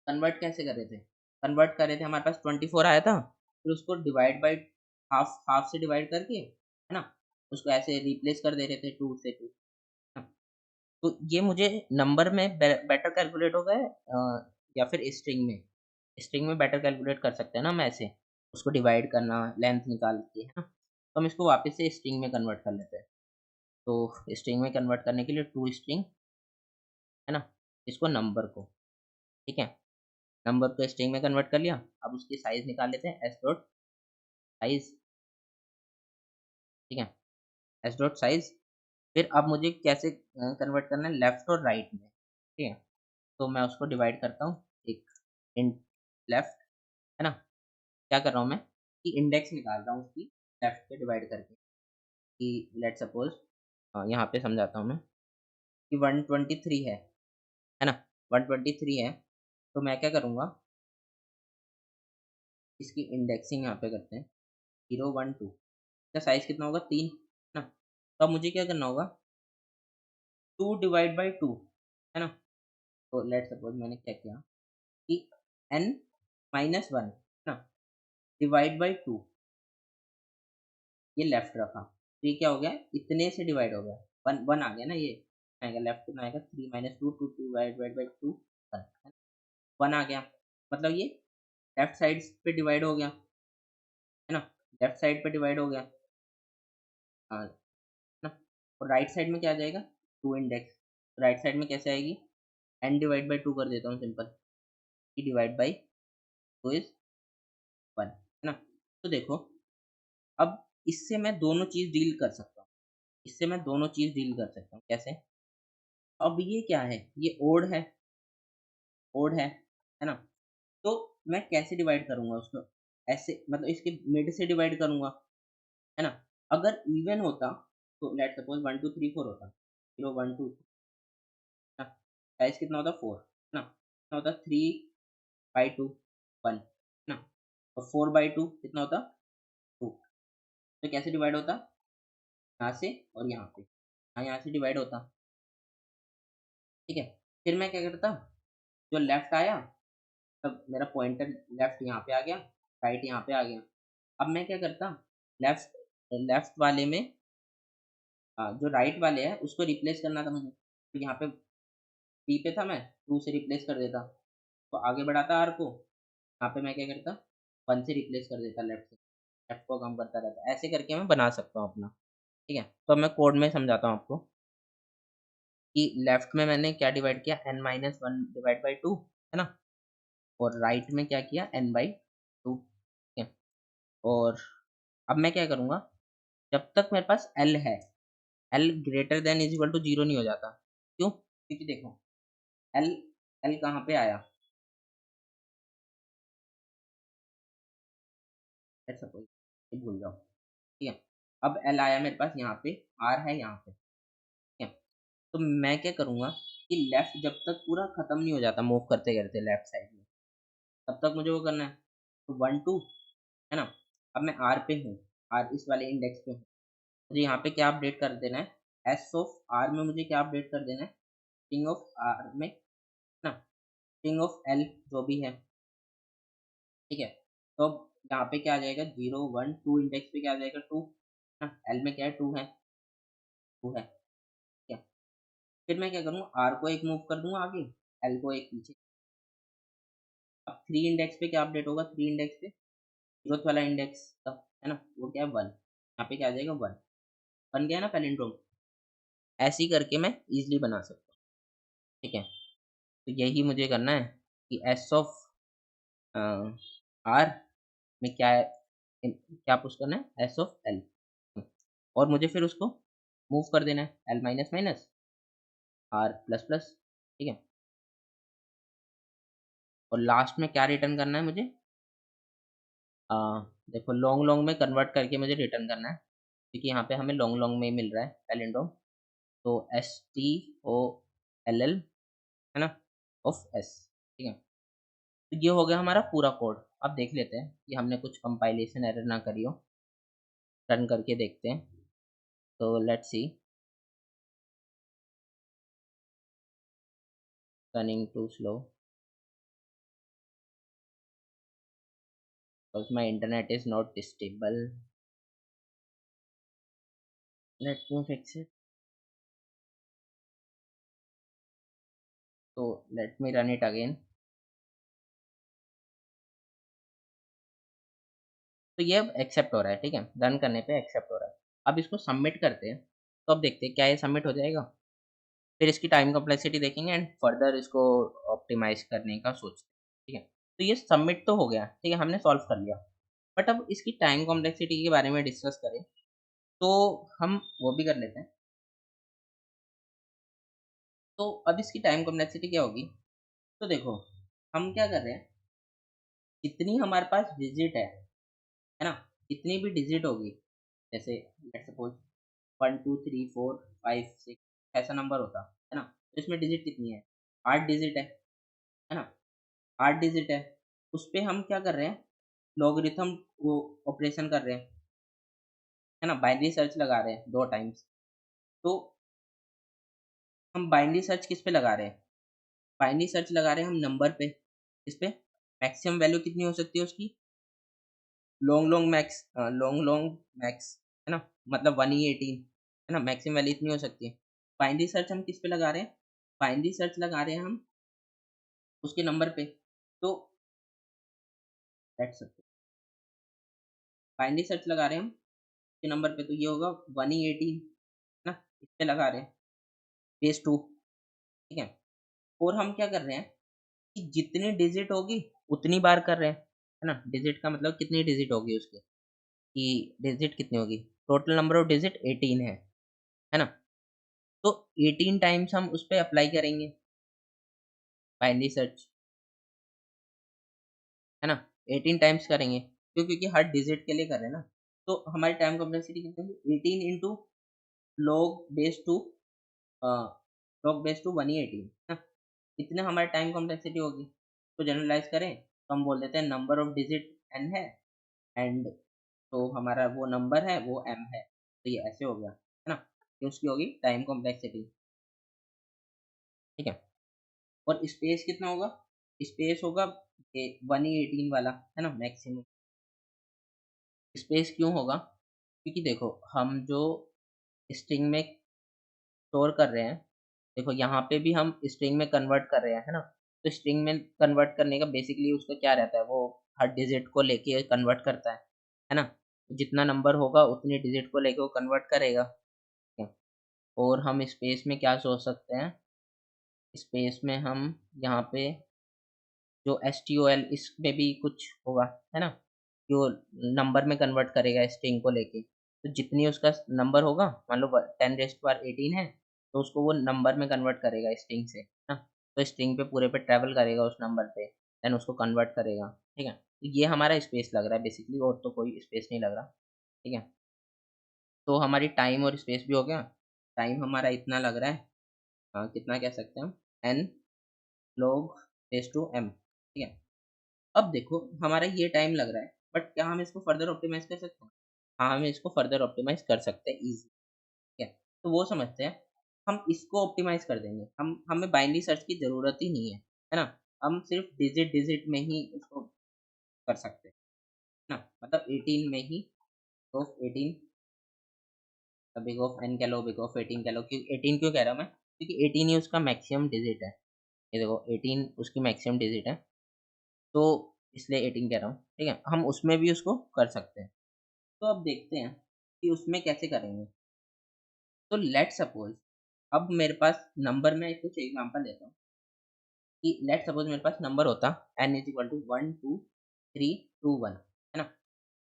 कन्वर्ट कैसे कर रहे थे? कन्वर्ट कर रहे थे, हमारे पास 24 आया था, फिर उसको डिवाइड बाय हाफ हाफ से डिवाइड करके, है ना? उसको ऐसे रिप्लेस कर दे रहे थे 2 से 2, है ना? तो ये मुझे नंबर में बेटर कैलकुलेट होगा या फिर स्ट्रिंग में बेटर कैलकुलेट कर सकते हैं ना हम ऐसे, उसको डिवाइड करना, लेंथ निकाल के, है ना? तो हम इसको वापस से स्ट्रिंग में कन्वर्ट कर लेते हैं। तो स्ट्रिंग में कन्वर्ट करने के लिए टू स्ट्रिंग, है ना? इसको नंबर को, ठीक है? नंबर को स्ट्रिंग में कन्वर्ट कर लिया। अब उसकी साइज़ निकाल लेते हैं, एस डॉट साइज़, ठीक है? एस डॉट साइज़, फिर अब मुझे कैसे कन्वर्ट करना है? लेफ्ट और राइट में, ठीक है? तो मैं उसको डिवाइड करता हूँ, एक इंट लेफ्ट, है ना? क्या कर रहा हूँ मैं कि इंडेक्स निकाल रहा हूँ उसकी, लेफ्ट पे डिवाइड करके, कि लेट्स सपोज़ यहाँ पे समझाता हूँ मैं कि 123 है ना? 123 है, तो मैं क्या करूँगा, इसकी इंडेक्सिंग यहाँ पे करते हैं, 0, 1, 2, इसका साइज़ कितना होगा? 3, है ना? तो अब मुझे क्या करना होगा? 2 डिवाइड बाय 2, है ना? तो लेट्स सपोज़ मैंने क्या किया कि n -1, है ना? डिवाइड बाय 2, ये लेफ्ट रखा। तो ये क्या हो गया? इतने से डिवाइड हो गया। 1 1 आ गया ना ये, आएगा लेफ्ट कितना आएगा? 3 - 2, 2 डिवाइड बाय 2, 1, 1 आ गया। मतलब ये लेफ्ट साइड पे डिवाइड हो गया, है ना? लेफ्ट साइड पे डिवाइड हो गया, हाँ, है ना? और राइट साइड में क्या आ जाएगा? 2 इंडेक्स। राइट साइड में कैसे आएगी? n डिवाइड बाय 2 कर देता हूँ सिंपल, कि डिवाइड बाय 2 इज़ 1, है ना? तो देखो, अब इससे मैं दोनों चीज़ डील कर सकता हूँ। इससे मैं दोनों चीज़ डील कर सकता हूँ। कैसे? अब ये क्या है? ये ओड है ना? तो मैं कैसे डिवाइड करूँगा उसको? ऐसे मतलब इसके मिड से डिवाइड करूँगा, है ना? अगर इवन होता तो लेट्स सपोज़ 1 2 3 4 होता। 0 1 2, है ना? साइज़ कितना होता? 4, है ना? कितना होता? 3/2 1, है ना? और 4/2 कितना होता? 2। तो कैसे डिवाइड होता, यहाँ से और यहाँ पे, यहाँ से डिवाइड होता। ठीक है, फिर मैं क्या करता, जो लेफ्ट आया, तब मेरा पॉइंटर लेफ्ट यहाँ पे आ गया, राइट यहाँ पे आ गया। अब मैं क्या करता, लेफ्ट लेफ्ट वाले में जो राइट वाले है उसको रिप्लेस करना था मुझे, तो यहाँ पे बी पे था, मैं 2 से रिप्लेस कर देता, तो आगे बढ़ाता आर को। यहाँ पे मैं क्या करता, 1 से रिप्लेस कर देता लेफ्ट से, लेफ्ट को कम करता रहता। ऐसे करके मैं बना सकता हूँ अपना। ठीक है, तो अब मैं कोड में समझाता हूँ आपको कि लेफ्ट में मैंने क्या डिवाइड किया, n minus one divide by two, है ना, और राइट में क्या किया, n बाई टू। ठीक है, और अब मैं क्या करूँगा, जब तक मेरे पास l है, l greater than is equal to 0 नहीं हो जाता। क्यों? क्योंकि देखो l l कहाँ पे आया, लेट्स सपोज ये भूल जाओ। ठीक है, अब l आया मेरे पास यहाँ पे, r है यहाँ पे। ठीक है, तो मैं क्या करूँगा कि लेफ्ट जब तक पूरा खत्म नहीं हो जाता मूव करते करते लेफ्ट साइड में, तब तक मुझे वो करना है। तो 1 2, है ना, अब मैं r पे हूँ, r इस वाले इंडेक्स पे हूँ, मुझे यहाँ पे क्या अपडेट कर देना है, s ऑफ r में मुझे क्या अपडेट कर देना है, स्ट्रिंग ऑफ r में, है ना, स्ट्रिंग ऑफ l जो भी है। ठीक है, तो अब यहाँ पे क्या आ जाएगा, 0 1 2 इंडेक्स पे क्या आ जाएगा, 2, है ना, l में क्या है, 2 है, 2 है। ठीक है, फिर मैं क्या करूँगा, r को एक मूव कर दूंगा आगे, l को एक पीछे। अब 3 इंडेक्स पे क्या अपडेट होगा, 3 इंडेक्स पे जीरोथ वाला इंडेक्स का, है ना, वो क्या है, 1, यहाँ पे क्या आ जाएगा, 1 बन गया ना पैलिंड्रोम। ऐसे ही करके मैं इजीली बना सकता हूँ। ठीक है, तो यही मुझे करना है कि एस ऑफ आर में क्या है, क्या पुश करना है, एस ऑफ एल, और मुझे फिर उसको मूव कर देना है, L minus minus R plus plus. ठीक है, और लास्ट में क्या रिटर्न करना है मुझे, आ, देखो लॉन्ग लॉन्ग में कन्वर्ट करके मुझे रिटर्न करना है, क्योंकि यहाँ पे हमें लॉन्ग लॉन्ग में ही मिल रहा है पैलिंड्रोम। तो S T O L L, है ना, ऑफ एस। ठीक है, तो ये हो गया हमारा पूरा कोड। अब देख लेते हैं कि हमने कुछ कंपाइलेशन एरर ना करी हो, रन करके देखते हैं। तो let's see, running too slow because my internet is not stable. Let me fix it. So let me run it again. तो ये अब एक्सेप्ट हो रहा है। ठीक है, रन करने पे एक्सेप्ट हो रहा है। अब इसको सबमिट करते हैं, तो अब देखते हैं क्या ये सबमिट हो जाएगा। फिर इसकी टाइम कॉम्प्लेक्सिटी देखेंगे एंड फर्दर इसको ऑप्टिमाइज करने का सोचते हैं। ठीक है, तो ये सबमिट तो हो गया। ठीक है, हमने सॉल्व कर लिया, बट अब इसकी टाइम कॉम्प्लेक्सिटी के बारे में डिस्कस करें तो हम वो भी कर लेते हैं। तो अब इसकी टाइम कॉम्प्लेक्सिटी क्या होगी, तो देखो हम क्या कर रहे हैं, जितनी हमारे पास डिजिट है ना, जितनी भी डिजिट होगी, जैसे लेट्स सपोज 1 2 3 4 5 6 ऐसा नंबर होता है ना, तो इसमें डिजिट कितनी है, 8 डिजिट है ना, 8 डिजिट है। उस पे हम क्या कर रहे हैं, लॉगरिथम वो ऑपरेशन कर रहे हैं, है ना, बाइनरी सर्च लगा रहे हैं 2 टाइम्स। तो हम बाइनरी सर्च किस पे लगा रहे हैं, बाइनरी सर्च लगा रहे हैं हम नंबर पे, इस पे मैक्सिमम वैल्यू कितनी हो सकती है उसकी, long long max, long long max, है ना, मतलब 118, है ना, मैक्सिमम वैल्यू इतनी हो सकती है। बाइनरी सर्च हम किस पे लगा रहे हैं, बाइनरी सर्च लगा रहे हैं हम उसके नंबर पे। तो लेट्स बाइनरी सर्च लगा रहे हैं हम उसके नंबर पे, तो ये होगा 118, है ना, इस पे लगा रहे हैं बेस 2। ठीक है, और हम क्या कर रहे हैं कि जितनी डिजिट होगी उतनी बार कर रहे हैं, है ना, डिजिट का मतलब कितनी डिजिट होगी उसकी, कि डिजिट कितनी होगी, टोटल नंबर ऑफ डिजिट 18 है ना, तो 18 टाइम्स हम उस पे अप्लाई करेंगे बाइनरी सर्च, है ना, 18 टाइम्स करेंगे, क्योंकि हर डिजिट के लिए कर रहे हैं ना। तो हमारी टाइम कॉम्प्लेक्सिटी कितनी होगी, 18 into log base two, log base two 118, है ना, इतने हमारी टाइम कॉम्प्लेक्सिटी होगी। तो जनरलाइज करें तो हम बोल देते हैं नंबर ऑफ डिजिट n है, एंड तो हमारा वो नंबर है वो m है, तो ये ऐसे हो गया, है ना? ये उसकी होगी टाइम कॉम्प्लेक्सिटी, ठीक है? और स्पेस कितना होगा? स्पेस होगा ये 118 वाला, है ना? मैक्सिमम स्पेस क्यों होगा? क्योंकि देखो हम जो स्ट्रिंग में स्टोर कर रहे हैं, देखो यहाँ पे भी हम स्ट्रिंग में कन्वर्ट कर रहे हैं, है ना? तो स्ट्रिंग में कन्वर्ट करने का बेसिकली उसका क्या रहता है, वो हर डिजिट को लेके कन्वर्ट करता है ना? जितना नंबर होगा उतनी डिजिट को लेके वो कन्वर्ट करेगा, ठीक है? और हम स्पेस में क्या सोच सकते हैं, स्पेस में हम यहाँ पे जो stol इसमें भी कुछ होगा, है ना? जो नंबर में कन्वर्ट करेगा स्ट्रिंग को लेके, तो जितनी उसका नंबर होगा, मान लो 10⁻18 है, तो उसको वो नंबर में कन्वर्ट करेगा स्ट्रिंग से, ना? तो स्ट्रिंग पे पूरे पे ट्रैवल करेगा उस नंबर पे, देन उसको कन्वर्ट करेगा, ठीक है? तो ये हमारा स्पेस लग रहा है बेसिकली, और तो कोई स्पेस नहीं लग रहा, ठीक है? तो हमारी टाइम और स्पेस भी हो गया। टाइम हमारा इतना लग रहा है, कितना कह सकते हैं हम, n log raise to m, ठीक है? अब देखो हमारा ये टाइम लग रहा है, बट क्या हम इसको फर्दर ऑप्टिमाइज़ कर सकते हैं? हाँ, हम इसको फर्दर ऑप्टिमाइज़ कर सकते हैं ईज़ी, ठीक है? तो वो समझते हैं, हम इसको ऑप्टिमाइज़ कर देंगे, हम हमें बाइनरी सर्च की ज़रूरत ही नहीं है ना? हम सिर्फ़ डिजिट-डिजिट में ही उसको कर सकते हैं, है ना? मतलब 18 में ही, तो 18 बिग ऑफ n कह लो, बिग ऑफ 18 कह लो, क्यों 18 क्यों कह रहा हूँ मैं? क्योंकि 18 ही उसका मैक्सिमम डिजिट है। ये देखो 18 उसकी मैक्सिमम डिजिट है, तो इसलिए 18 कह रहा हूँ, ठीक है? हम उसमें भी उसको कर सकते हैं। तो अब देखते हैं कि उसमें कैसे करेंगे। तो लेट्स सपोज़ अब मेरे पास नंबर में कुछ एग्ज़ाम्पल देता हूँ कि लेट्स सपोज़ मेरे पास नंबर होता n = 1 2 3 2 1, है ना?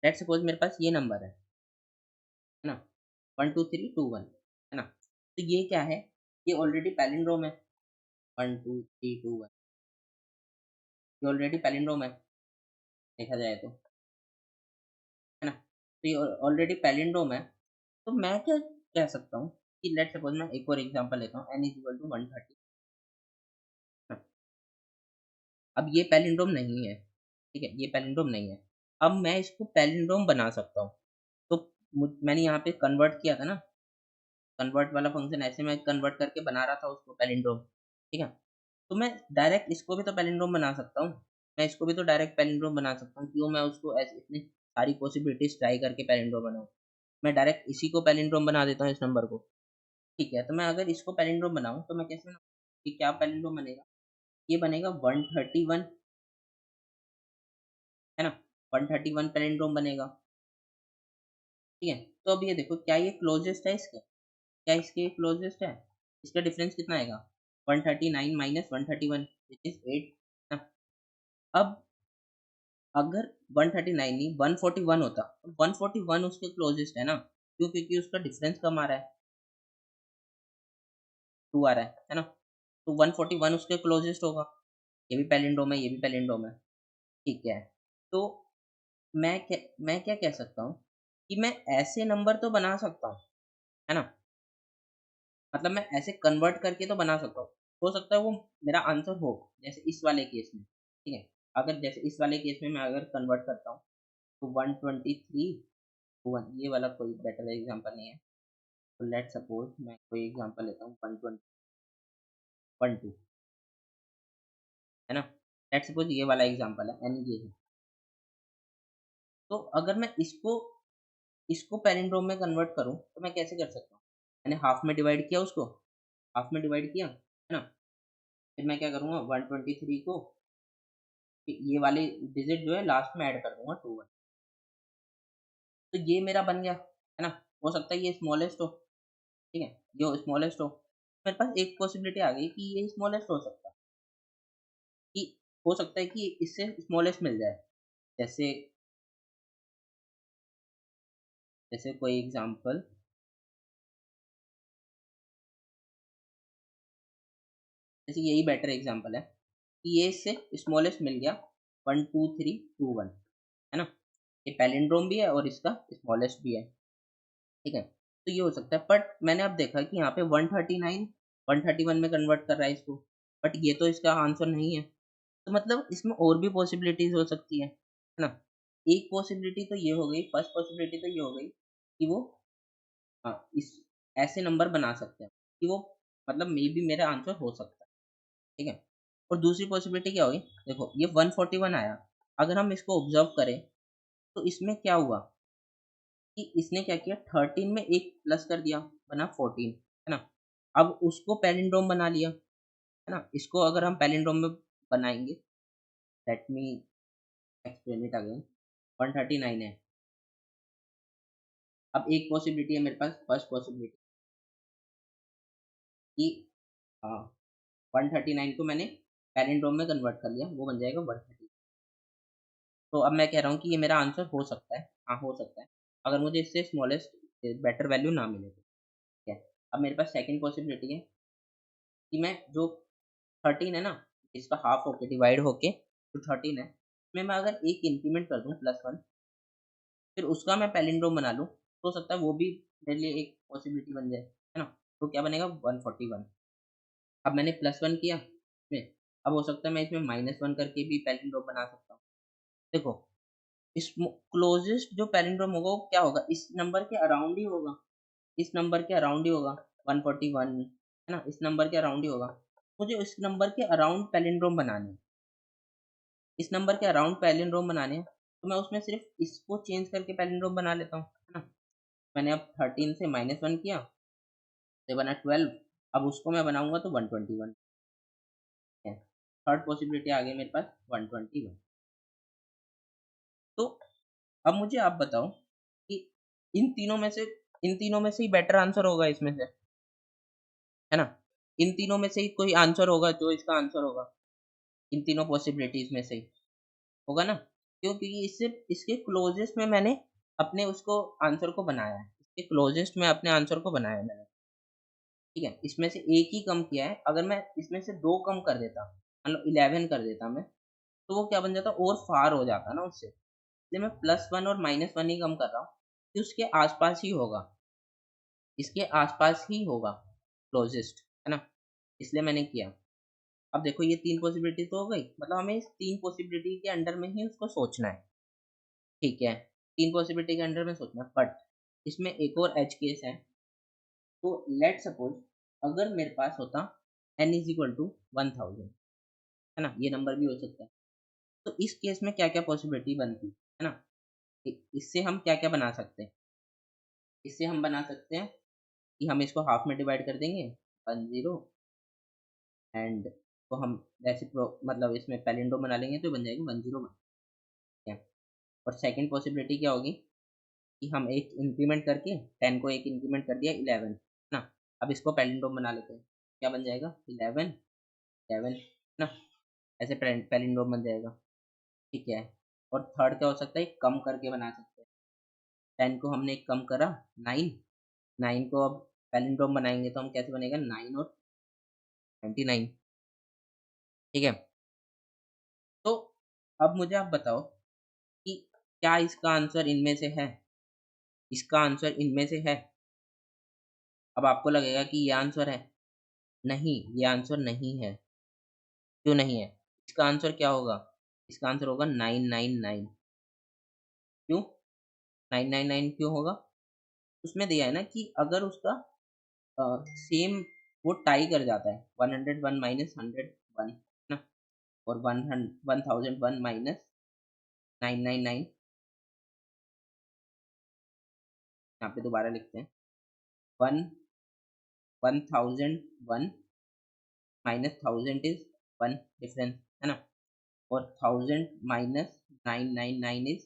लेट्स सपोज़ मेरे पास ये नंबर है ना? 1 2 3 2 1, है ना? तो ये क्या है? ये ऑलरेडी पैलिंड्रोम है, 1 2 3 2 1, ये ऑलरेडी पैलिंड्रोम है, देखा जाए तो, है ना? तो ये ऑलरेडी पैलिंड्रोम है, तो मैं क्या कह सकता हूँ कि लेट्स सपोज़ मैं एक और एग्ज़ाम्पल लेता हूँ, n = 130, अब ये पैलिंड्रोम नहीं है, ठीक है? ये पैलिंड्रोम नहीं है। अब मैं इसको पैलिंड्रोम बना सकता हूँ। तो मैंने यहाँ पे कन्वर्ट किया था ना, कन्वर्ट वाला फ़ंक्शन ऐसे मैं कन्वर्ट करके बना रहा था उसको पैलिंड्रोम, ठीक है? तो मैं डायरेक्ट इसको भी तो पैलिंड्रोम बना सकता हूँ। मैं इसको भी तो डायरेक्ट पैलिंड्रोम बना सकता हूँ। क्यों मैं उसको ऐसे इतनी सारी पॉसिबिलिटीज़ ट्राई करके पैलिंड्रोम बनाऊँ? मैं डायरेक्ट इसी को पैलिंड्रोम बना देता हूँ इस नंबर को, ठीक है? तो मैं अगर इसको पैलिंड्रोम बनाऊँ तो मैं कैसे बनाऊँ? कि क्या पैलिंड्रोम बनेगा? ये बनेगा 131, है ना? 131 पैलिंड्रोम बनेगा, ठीक है? तो अब ये देखो क्या ये क्लोज़ेस्ट है इसके? क्या इसके क्लोज़ेस्ट है? इसका डिफ़रेंस कितना आएगा? 139 माइनस 131 व्हिच इज़ 8, ना? अब अगर 139 नहीं 141 होता, तो 141 उसके क्लोज़ेस्ट है ना? क्यों? क्योंकि उसका डिफ़रेंस कम आ रहा है, 2 आ रहा है ना? तो 141 उसके क्लोज़ेस्ट होगा। ये भी पैलिंड्रोम है, ये भी पैलिंड्रोम है, ठीक है? तो मैं क्या कह सकता हूँ कि मैं ऐसे नंबर तो बना सकता हूँ, है ना? मतलब मैं ऐसे कन्वर्ट करके तो बना सकता हूँ। हो सकता है वो मेरा आंसर हो, जैसे इस वाले केस में, ठीक है? अगर जैसे इस वाले केस में मैं अगर कन्वर्ट करता हूँ, तो 123 1 ये वाला कोई बेटर एग्ज़ाम्पल नहीं है। तो लेट्स सपोज़ मैं कोई एग्ज़ाम्पल लेता हूँ 120 12, है ना? लेट्स सपोज़ ये वाला एग्ज़ाम्पल है, यानी ये है। तो अगर मैं इसको पैलिंड्रोम में कन्वर्ट करूँ, तो मैं कैसे कर सकता हूँ? मैंने हाफ़ में डिवाइड किया उसको, हाफ़ में डिवाइड किया, है ना? फिर मैं क्या करूँगा 123 को ये वाले डिजिट जो है लास्ट में ऐड कर दूँगा 21, तो ये मेरा बन गया, है ना? हो सकता है ये स्मॉलेस्ट हो, ठीक है? ये स्मॉलेस्ट हो, मेरे पास एक पॉसिबिलिटी आ गई कि ये स्मॉलेस्ट हो सकता है, कि हो सकता है कि इससे स्मॉलेस्ट मिल जाए। जैसे जैसे कोई एग्ज़ाम्पल, जैसे यही बेटर एग्ज़ाम्पल है कि ये इससे स्मॉलेस्ट मिल गया 1 2 3 2 1, है ना? ये पैलिंड्रोम भी है और इसका स्मॉलेस्ट भी है, ठीक है? तो ये हो सकता है, बट मैंने अब देखा कि यहाँ पे 139 131 में कन्वर्ट कर रहा है इसको, बट ये तो इसका आंसर नहीं है। तो मतलब इसमें और भी पॉसिबिलिटीज़ हो सकती है ना? एक पॉसिबिलिटी तो ये हो गई, फर्स्ट पॉसिबिलिटी तो ये हो गई कि वो इस ऐसे नंबर बना सकते हैं कि वो मतलब मे बी मेरा आंसर हो सकता है, ठीक है। और दूसरी पॉसिबिलिटी क्या होगी, देखो ये 141 आया, अगर हम इसको ऑब्जर्व करें तो इसमें क्या हुआ कि इसने क्या किया, 13 में एक प्लस कर दिया, बना 14, है ना। अब उसको पैलिंड्रोम बना लिया, है ना। इसको अगर हम पैलिंड्रोम में बनाएंगे, let me explain it again. 139 है। अब एक पॉसिबिलिटी है मेरे पास, फर्स्ट पॉसिबिलिटी कि 139 को मैंने पैलिंड्रोम में कन्वर्ट कर लिया, वो बन जाएगा 130। तो अब मैं कह रहा हूँ कि ये मेरा आंसर हो सकता है, हाँ हो सकता है, अगर मुझे इससे स्मॉलेस्ट बेटर वैल्यू ना मिले तो, ठीक है। अब मेरे पास सेकंड पॉसिबिलिटी है कि मैं जो 13 है ना, इसका हाफ होके डिवाइड होके जो 13 है, उसमें मैं अगर एक इंक्रीमेंट कर दूं +1, फिर उसका मैं पैलिंड्रोम बना लूं, तो हो सकता है वो भी मेरे लिए एक पॉसिबिलिटी बन जाए, है ना। तो क्या बनेगा, 141। अब मैंने +1 किया इसमें, अब हो सकता है मैं इसमें -1 करके भी पैलिंड्रोम बना सकता हूँ। देखो इस क्लोजेस्ट जो पैलिंड्रोम होगा वो क्या होगा, इस नंबर के अराउंड ही होगा, इस नंबर के अराउंड ही होगा, 141, है ना, इस नंबर के अराउंड ही होगा। मुझे इस नंबर के अराउंड पैलिंड्रोम बनाने हैं, इस नंबर के अराउंड पैलिंड्रोम बनाने हैं, तो मैं उसमें सिर्फ इसको चेंज करके पैलिंड्रोम बना लेता हूँ, है ना। मैंने अब 13 से -1 किया, तो बना 12, अब उसको मैं बनाऊंगा तो 121 है। थर्ड पॉसिबिलिटी आ गई मेरे पास 121। तो अब मुझे आप बताओ कि इन तीनों में से ही बेटर आंसर होगा इसमें से, है ना। इन तीनों में से ही कोई आंसर होगा जो इसका आंसर होगा, इन तीनों पॉसिबिलिटीज में से ही होगा ना। क्यों, क्योंकि इससे इसके क्लोजेस्ट में मैंने अपने उसको आंसर को बनाया है, इसके क्लोजेस्ट में अपने आंसर को बनाया है मैंने, ठीक है। इसमें से एक ही कम किया है, अगर मैं इसमें से दो कम कर देता, मतलब 11 कर देता मैं, तो वो क्या बन जाता, और फार हो जाता ना उससे, इसलिए मैं +1 और -1 ही कम कर रहा हूँ कि उसके आसपास ही होगा, इसके आसपास ही होगा क्लोजेस्ट, है ना, इसलिए मैंने किया। अब देखो ये तीन पॉसिबिलिटी तो हो गई, मतलब हमें इस तीन पॉसिबिलिटी के अंडर में ही उसको सोचना है, ठीक है। तीन पॉसिबिलिटी के अंडर में सोचना, बट इसमें एक और एज केस है। तो लेट सपोज अगर मेरे पास होता n इज इक्वल टू 1000, है ना, ये नंबर भी हो सकता है, तो इस केस में क्या क्या पॉसिबिलिटी बनती, है ना। इससे हम क्या क्या बना सकते हैं, इससे हम बना सकते हैं कि हम इसको हाफ में डिवाइड कर देंगे, 10, एंड तो हम मतलब इसमें पैलिंड्रोम बना लेंगे तो बन जाएगी 101, ठीक है। और सेकंड पॉसिबिलिटी क्या होगी कि हम एक इंक्रीमेंट करके 10 को एक इंक्रीमेंट कर दिया 11, ना। अब इसको पैलिंड्रोम बना लेते हैं, क्या बन जाएगा, 11 11, ना, ऐसे पैलिंड्रोम बन जाएगा, ठीक है। और थर्ड क्या हो सकता है, कम करके बना सकते हैं, 10 को हमने एक कम करा, 9, 9 को अब पैलिंड्रोम बनाएंगे तो हम कैसे बनेगा, 9 और 99, ठीक है। तो अब मुझे आप बताओ कि क्या इसका आंसर इनमें से है, इसका आंसर इनमें से है। अब आपको लगेगा कि ये आंसर है, नहीं ये आंसर नहीं है। क्यों नहीं है, इसका आंसर क्या होगा, इसका आंसर होगा 999। क्यों 999 क्यों होगा, उसमें दिया है ना कि अगर उसका सेम वो टाई कर जाता है, 101 माइनस 101 ना, और 1001 माइनस 999, यहाँ पे दोबारा लिखते हैं, one 1001 minus 1000 is one difference, है ना, और 1000 माइनस 999 इज,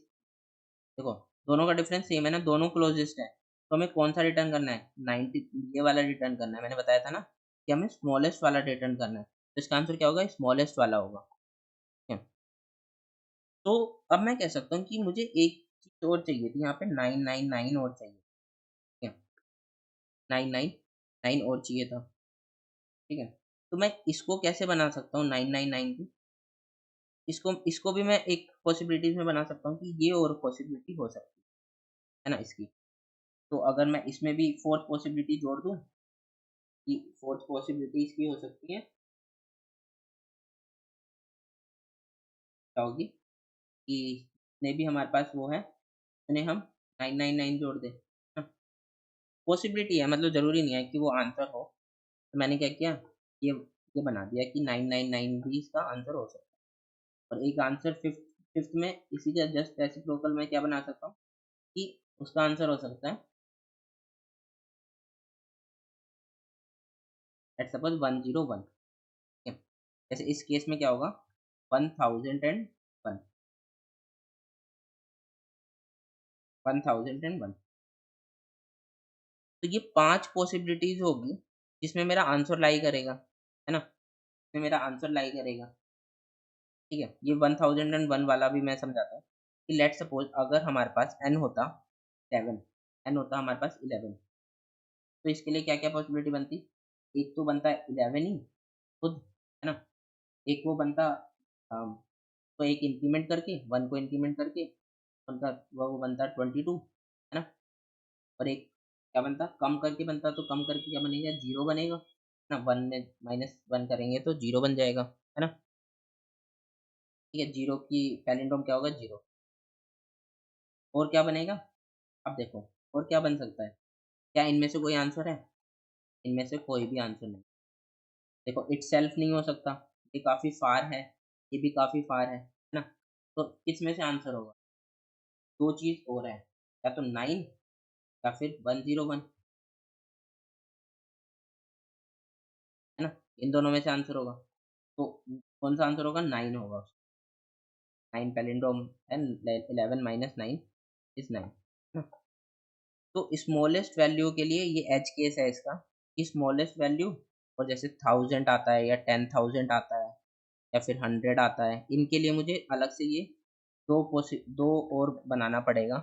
देखो दोनों का डिफरेंस सेम है ना, दोनों क्लोजेस्ट है, तो हमें कौन सा रिटर्न करना है, 90, ये वाला रिटर्न करना है। मैंने बताया था ना कि हमें स्मॉलेस्ट वाला रिटर्न करना है, तो इसका आंसर क्या होगा, स्मॉलेस्ट वाला होगा, ठीक है। तो अब मैं कह सकता हूँ कि मुझे एक चीज और चाहिए थी, यहाँ पे 999 और चाहिए, ठीक है, 999 और चाहिए था, ठीक है। तो मैं इसको कैसे बना सकता हूँ 999 को, इसको इसको भी मैं एक पॉसिबिलिटीज में बना सकता हूँ कि ये और पॉसिबिलिटी हो सकती है ना इसकी। तो अगर मैं इसमें भी फोर्थ पॉसिबिलिटी जोड़ दूँ, कि फोर्थ पॉसिबिलिटी इसकी हो सकती है, क्या होगी कि जितने भी हमारे पास वो है उन्हें हम 999 जोड़ दें। पॉसिबिलिटी है, मतलब ज़रूरी नहीं है कि वो आंसर हो। तो मैंने क्या किया, ये बना दिया कि 999 भी इसका आंसर हो सकता है। और एक आंसर फिफ्थ फिफ्थ में इसी का जस्ट रेसिप्रोकल मैं क्या बना सकता हूँ कि उसका आंसर हो सकता है लेट्स सपोज 101। ठीक है, जैसे इस केस में क्या होगा 1001, 1001। तो ये 5 पॉसिबिलिटीज़ होगी जिसमें मेरा आंसर लाई करेगा, है ना? इसमें मेरा आंसर लाई करेगा, ठीक है? ये 1001 वाला भी मैं समझाता हूँ कि लेट्स सपोज़ अगर हमारे पास n होता 11, n होता हमारे पास 11, तो इसके लिए क्या-क्या पॉसिबिलिटी बनती? एक तो बनता है 11 ही खुद, है ना? एक वो बनता तो एक इंक्रीमेंट करके 1 को इंक्रीमेंट करके उनका वो बनता 22, है ना? और एक क्या बनता कम करके बनता, तो कम करके क्या बनेगा 0 बनेगा, है ना? 1 में -1 करेंगे तो 0 बन जाएगा, है ना? ठीक है, 0 की पैलिंड्रोम क्या होगा 0। और क्या बनेगा? अब देखो और क्या बन सकता है? क्या इनमें से कोई आंसर है? इनमें से कोई भी आंसर नहीं। देखो इटसेल्फ नहीं हो सकता, ये काफ़ी फार है, ये भी काफ़ी फार है ना? तो किसमें से आंसर होगा? 2 चीज़ और है, या तो 9 या फिर 101, है ना? इन दोनों में से आंसर होगा। तो कौन सा आंसर होगा? 9 होगा। 9 पैलिंड्रोम है, 11 माइनस 9 इज़ 9, है ना? तो स्मॉलेस्ट वैल्यू के लिए ये एज केस है इसका कि स्मॉलेस्ट वैल्यू, और जैसे 1000 आता है या 10,000 आता है या फिर 100 आता है, इनके लिए मुझे अलग से ये 2 और बनाना पड़ेगा,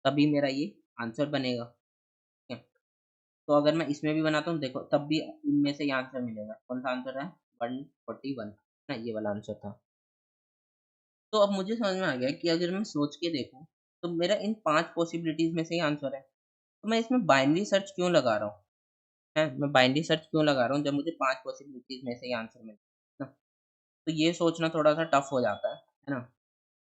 तभी मेरा ये आंसर बनेगा। ठीक है? तो अगर मैं इसमें भी बनाता हूँ देखो तब भी इनमें से ये आंसर मिलेगा। कौन सा आंसर है? 141 ना, ये वाला आंसर था। तो अब मुझे समझ में आ गया कि अगर मैं सोच के देखूँ तो मेरा इन 5 पॉसिबिलिटीज़ में से ही आंसर है। तो मैं इसमें बाइनरी सर्च क्यों लगा रहा हूँ? हैं? मैं बाइनरी सर्च क्यों लगा रहा हूँ जब मुझे 5 पॉसिबिलिटीज़ में से ही आंसर मिल ना? तो ये सोचना थोड़ा-सा टफ हो जाता है ना?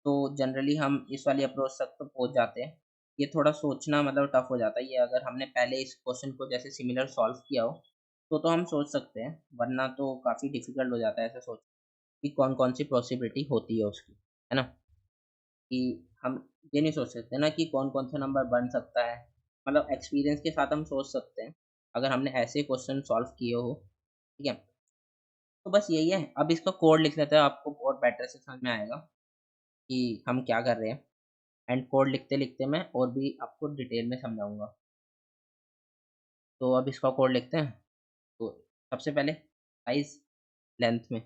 तो जनरली हम इस वाली अप्रोच तक तो पहुँच जाते हैं। ये थोड़ा सोचना मतलब टफ हो जाता है, ये अगर हमने पहले इस क्वेश्चन को जैसे सिमिलर सॉल्व किया हो, तो हम सोच सकते हैं, वरना तो काफ़ी डिफ़िकल्ट हो जाता है ऐसे सोच कि कौन-कौन सी पॉसिबिलिटी होती है उसकी, है ना? कि हम ये नहीं सोच सकते ना कि कौन-कौन सा नंबर बन सकता है। मतलब एक्सपीरियंस के साथ हम सोच सकते हैं, अगर हमने ऐसे क्वेश्चन सॉल्व किए हो, ठीक है? तो बस यही है, अब इसका कोड लिख लेते हैं, आपको और बेटर से समझ में आएगा कि हम क्या कर रहे हैं। एंड कोड लिखते-लिखते मैं और भी आपको डिटेल में समझाऊँगा। तो अब इसका कोड लिखते हैं। तो सबसे पहले साइज़ लेंथ में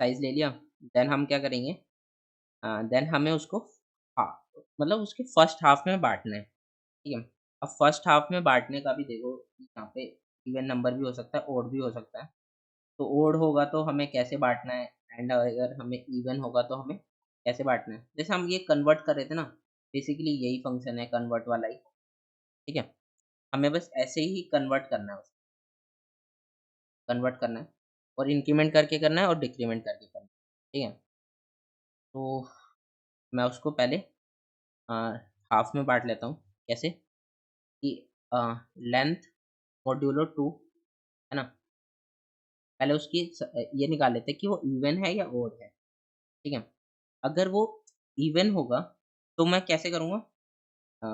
साइज़ ले लिया, देन हम क्या करेंगे, देन हमें उसको हा मतलब उसके फर्स्ट हाफ में बाँटना है, ठीक है? अब फर्स्ट हाफ में बाँटने का भी देखो यहाँ पे इवन नंबर भी हो सकता है, ओड भी हो सकता है। तो ओड होगा तो हमें कैसे बाँटना है, एंड अगर हमें इवन होगा तो हमें कैसे बाँटना है। जैसे हम ये कन्वर्ट कर रहे थे ना, बेसिकली यही फंक्शन है कन्वर्ट वाला ही, ठीक है? हमें बस ऐसे ही कन्वर्ट करना है, उसको कन्वर्ट करना है और इंक्रीमेंट करके करना है और डिक्रीमेंट करके करना है, ठीक है? तो मैं उसको पहले अ, हाफ में बाँट लेता हूँ। कैसे? कि अ, लेंथ मॉड्यूलो 2, है ना? पहले उसकी ये निकाल लेते हैं कि वो इवन है या ओड है, ठीक है? अगर वो इवन होगा तो मैं कैसे करूँगा? अ,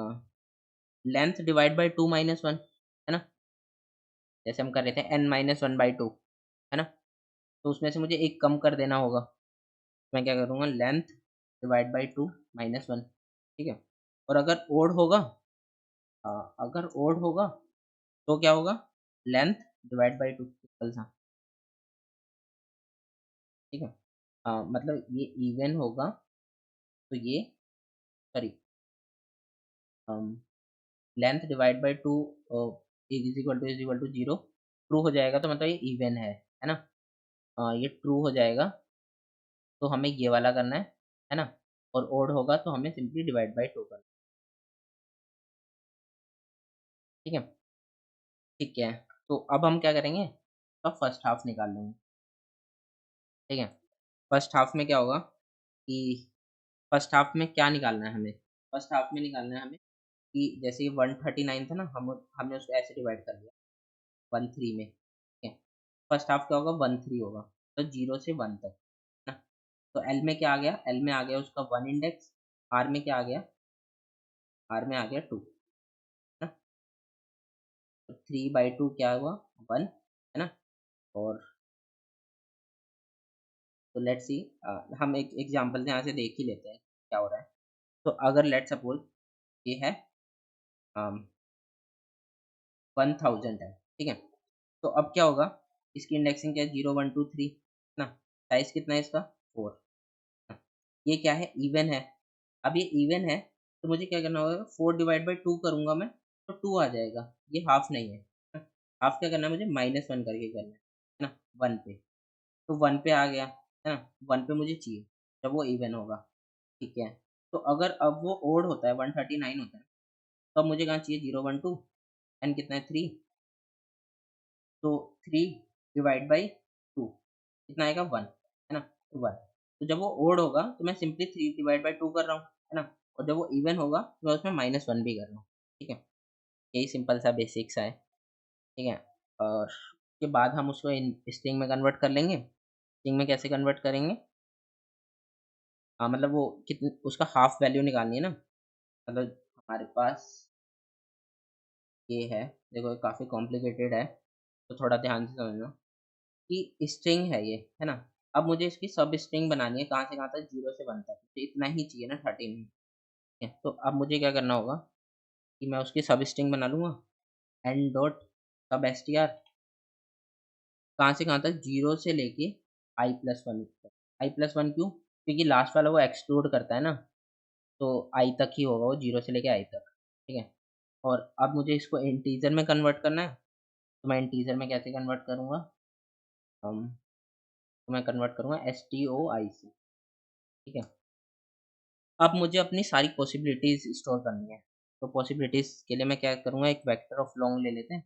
लेंथ डिवाइड बाय 2 माइनस 1, है ना? जैसे हम कर रहे थे n-1/2, है ना? तो उसमें से मुझे एक कम कर देना होगा। मैं क्या करूँगा, लेंथ डिवाइड बाय 2 माइनस 1, ठीक है? और अ, अगर ओड होगा तो क्या होगा? लेंथ डिवाइड बाय 2, सिंपल सा, ठीक है? मतलब ये इवन होगा तो ये sorry um, length divide by 2 is equal to 0, true हो जाएगा तो मतलब ये इवन है ना? ये ट्रू हो जाएगा तो हमें ये वाला करना है ना? और ओड होगा तो हमें सिंपली डिवाइड बाय 2 करना है, ठीक है? ठीक है, तो अब हम क्या करेंगे? अब फर्स्ट हाफ निकाल लेंगे, ठीक है? फर्स्ट हाफ में क्या होगा कि फर्स्ट हाफ में क्या निकालना है हमें? फर्स्ट हाफ में निकालना है हमें कि जैसे ये 139 था ना, हम हमने उसको ऐसे डिवाइड कर दिया 13 में, ठीक है? फर्स्ट हाफ क्या होगा? 13 होगा, तो 0 से 1 तक, है ना? तो एल में क्या आ गया? एल में आ गया उसका 1 इंडेक्स, आर में क्या आ गया? आर में आ गया 2, है ना? तो 3/2 क्या हुआ? 1, है ना? और तो लेट्स सी, हम एक एग्जांपल से यहाँ से देख ही लेते हैं क्या हो रहा है। तो अगर लेट्स सपोज ये है 1000 है, ठीक है? तो अब क्या होगा? इसकी इंडेक्सिंग क्या है? 0 1 2 3, है ना? साइज कितना है इसका? 4। ये क्या है? इवन है। अब ये इवन है, तो मुझे क्या करना होगा? 4/2 करूंगा मैं, तो 2 आ जाएगा। ये हाफ नहीं है, हाफ क्या करना है मुझे? -1 करके करना है ना? 1 पे, तो 1 पे आ गया, है ना? 1 पे मुझे चाहिए जब वो इवन होगा, ठीक है? तो अगर अब वो ओड होता है, 139 होता है, तो अब मुझे कहाँ चाहिए? 0 1 2, एन कितना है? 3, तो 3/2 कितना आएगा? 1, है ना? तो 1, तो जब वो ओड होगा तो मैं सिंपली 3/2 कर रहा हूँ, है ना? और जब वो इवन होगा तो मैं उसमें -1 भी कर रहा हूँ, ठीक है? यही सिंपल सा बेसिक सा है, ठीक है? और उसके बाद हम उसको स्ट्रिंग में कन्वर्ट कर लेंगे। स्ट्रिंग में कैसे कन्वर्ट करेंगे? हाँ, मतलब वो कितनी उसका हाफ वैल्यू निकालनी है ना, मतलब हमारे पास ये है, देखो ये काफ़ी कॉम्प्लिकेटेड है, तो थोड़ा ध्यान से समझना कि स्ट्रिंग है ये, है ना? अब मुझे इसकी सब स्ट्रिंग बनानी है, कहाँ से कहाँ तक? 0 से 1 तक, तो इतना ही चाहिए ना 13 में, ठीक है? तो अब मुझे क्या करना होगा कि मैं उसकी सब स्ट्रिंग बना लूँगा, एन डॉट सब str, कहाँ से कहाँ तक? 0 से लेके i+1 तक। i+1 क्यों? क्योंकि लास्ट वाला वो एक्सक्लूड करता है ना, तो i तक ही होगा वो, 0 से लेके i तक, ठीक है? और अब मुझे इसको इंटीजर में कन्वर्ट करना है, तो मैं इंटीजर में कैसे कन्वर्ट करूँगा? हम तो मैं कन्वर्ट करूँगा stoic, ठीक है? अब मुझे अपनी सारी पॉसिबिलिटीज़ स्टोर करनी है, तो पॉसिबिलिटीज़ के लिए मैं क्या करूँगा? एक वेक्टर ऑफ लॉन्ग ले लेते हैं,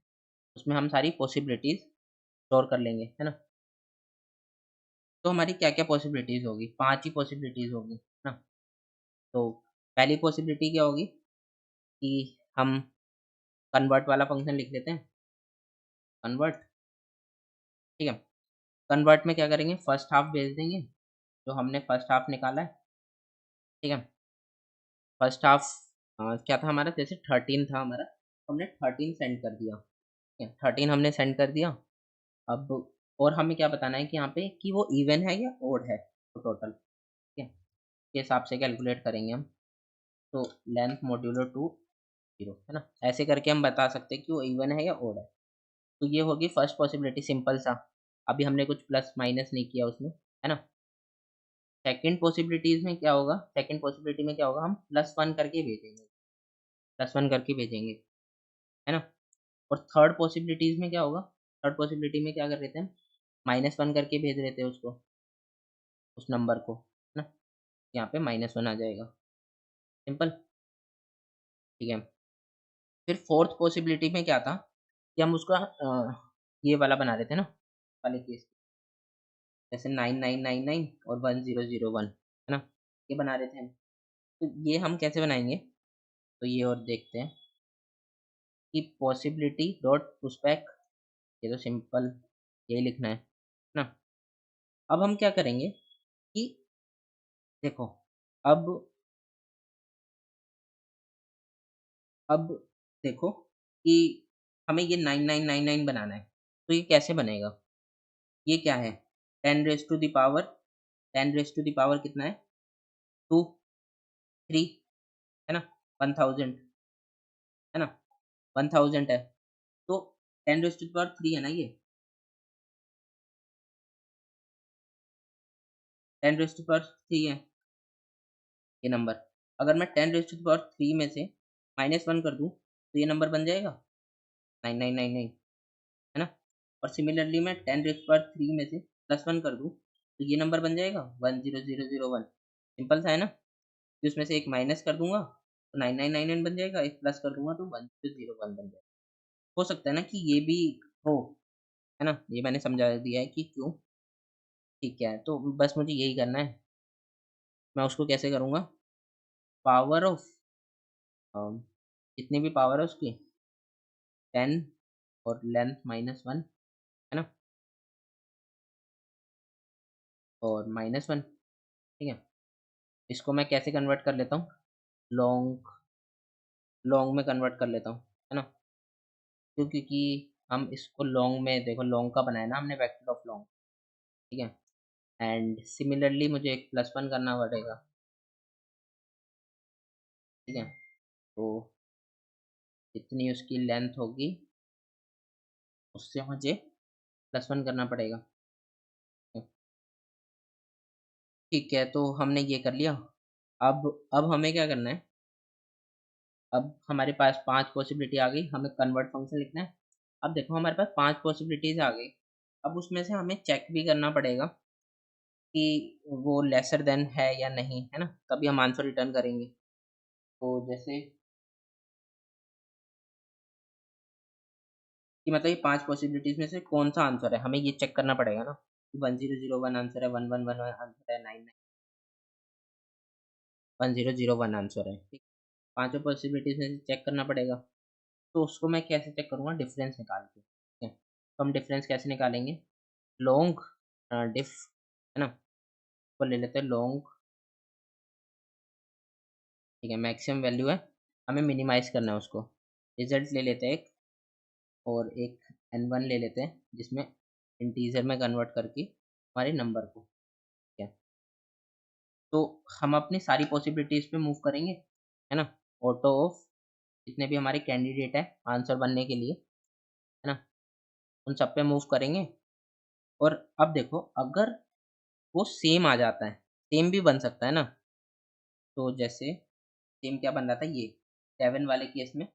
उसमें हम सारी पॉसिबिलिटीज़ स्टोर कर लेंगे, है ना? तो हमारी क्या-क्या पॉसिबिलिटीज़ होगी? 5 ही पॉसिबिलिटीज़ होगी, है ना? तो पहली पॉसिबिलिटी क्या होगी कि हम कन्वर्ट वाला फंक्शन लिख लेते हैं, कन्वर्ट, ठीक है? कन्वर्ट में क्या करेंगे? फर्स्ट हाफ भेज देंगे, जो हमने फर्स्ट हाफ निकाला है, ठीक है? फर्स्ट हाफ क्या था हमारा? जैसे 13 था हमारा, तो हमने 13 सेंड कर दिया, ठीक है? 13 हमने सेंड कर दिया। अब और हमें क्या बताना है कि यहाँ पे कि वो इवन है या ओड है, तो टोटल, ठीक है? के हिसाब से कैलकुलेट करेंगे हम। तो लेंथ मॉड्यूलो 2 0, है ना? ऐसे करके हम बता सकते हैं कि वो इवन है या ओड है। तो ये होगी फर्स्ट पॉसिबिलिटी, सिंपल सा। अभी हमने कुछ प्लस माइनस नहीं किया उसमें, है ना? सेकंड पॉसिबिलिटीज़ में क्या होगा? सेकंड पॉसिबिलिटी में क्या होगा? हम +1 करके भेजेंगे, +1 करके भेजेंगे, है ना? और थर्ड पॉसिबिलिटीज़ में क्या होगा? थर्ड पॉसिबिलिटी में क्या कर रहे थे हम? -1 करके भेज रहे थे उसको, उस नंबर को, है ना? यहाँ पे -1 आ जाएगा, सिंपल, ठीक है? फिर फोर्थ पॉसिबिलिटी में क्या था कि हम उसका ये वाला बना रहे थे ना, वाले केस, जैसे 9999 और 1001, है ना? ये बना रहे थे हम। तो ये हम कैसे बनाएँगे? तो ये और देखते हैं कि पॉसिबिलिटी डॉट पुशबैक, ये तो सिंपल यही लिखना है ना? अब हम क्या करेंगे कि देखो, अब अब देखो कि हमें ये 9999 बनाना है, तो ये कैसे बनेगा? ये क्या है? 10 raise to the power, 10 raise to the power कितना है? 2, 3, है ना? 1000, है ना? 1000 है, तो 10 रेज़ टू द पावर 3 है ना ये? 10 रेज़ टू द पावर 3 है ये नंबर। अगर मैं 10 रेज़ टू द पावर 3 में से -1 कर दूँ, तो ये नंबर बन जाएगा 9999, है ना? और सिमिलरली मैं 10 रेज़ टू द पावर 3 में से +1 कर दूँ, तो ये नंबर बन जाएगा 10001, सिंपल सा है ना? फिर उसमें से एक माइनस कर दूँगा, तो 9999 बन जाएगा, एक प्लस कर दूँगा तो 1001 बन जाएगा। हो सकता है ना कि ये भी हो, है ना? ये मैंने समझा दिया है कि क्यों। ठीक है, तो बस मुझे यही करना है। मैं उसको कैसे करूँगा? पावर ऑफ जितनी भी पावर है उसकी 10 और लेंथ -1 है ना? और -1 ठीक है? इसको मैं कैसे कन्वर्ट कर लेता हूँ? लॉन्ग लॉन्ग में कन्वर्ट कर लेता हूँ, है ना? क्योंकि हम इसको लॉन्ग में देखो लॉन्ग का बनाया ना हमने वेक्टर ऑफ लॉन्ग, ठीक है? एंड सिमिलरली मुझे एक +1 करना पड़ेगा, ठीक है? तो जितनी उसकी लेंथ होगी उससे मुझे +1 करना पड़ेगा। ठीक है, तो हमने ये कर लिया। अब हमें क्या करना है? अब हमारे पास 5 पॉसिबिलिटी आ गई, हमें कन्वर्ट फंक्शन लिखना है। अब देखो हमारे पास 5 पॉसिबिलिटीज़ आ गई। अब उसमें से हमें चेक भी करना पड़ेगा कि वो लेसर देन है या नहीं, है ना? तभी हम आंसर रिटर्न करेंगे। तो जैसे कि मतलब ये 5 पॉसिबिलिटीज़ में से कौन-सा आंसर है, हमें ये चेक करना पड़ेगा ना। 1001 आंसर है, 1111 आंसर है, 1001 आंसर है, ठीक। पाँचों पॉसिबिलिटीज़ में से चेक करना पड़ेगा। तो उसको मैं कैसे चेक करूँगा? डिफरेंस निकाल के, ठीक है? तो हम डिफरेंस कैसे निकालेंगे? लॉन्ग डिफ है ना? तो ले लेते हैं लॉन्ग, ठीक है? मैक्सिमम वैल्यू है, हमें मिनिमाइज़ करना है उसको। रिज़ल्ट ले लेते हैं एक और एक n1 ले लेते हैं, जिसमें इंटीजर में कन्वर्ट करके हमारे नंबर को, ठीक है? तो हम अपनी सारी पॉसिबिलिटीज़ पे मूव करेंगे, है ना? ऑटो ऑफ जितने भी हमारे कैंडिडेट हैं आंसर बनने के लिए, है ना? उन सब पे मूव करेंगे और अब देखो अगर वो सेम आ जाता है, सेम भी बन सकता है ना? तो जैसे सेम क्या बन रहा था ये 7 वाले केस में,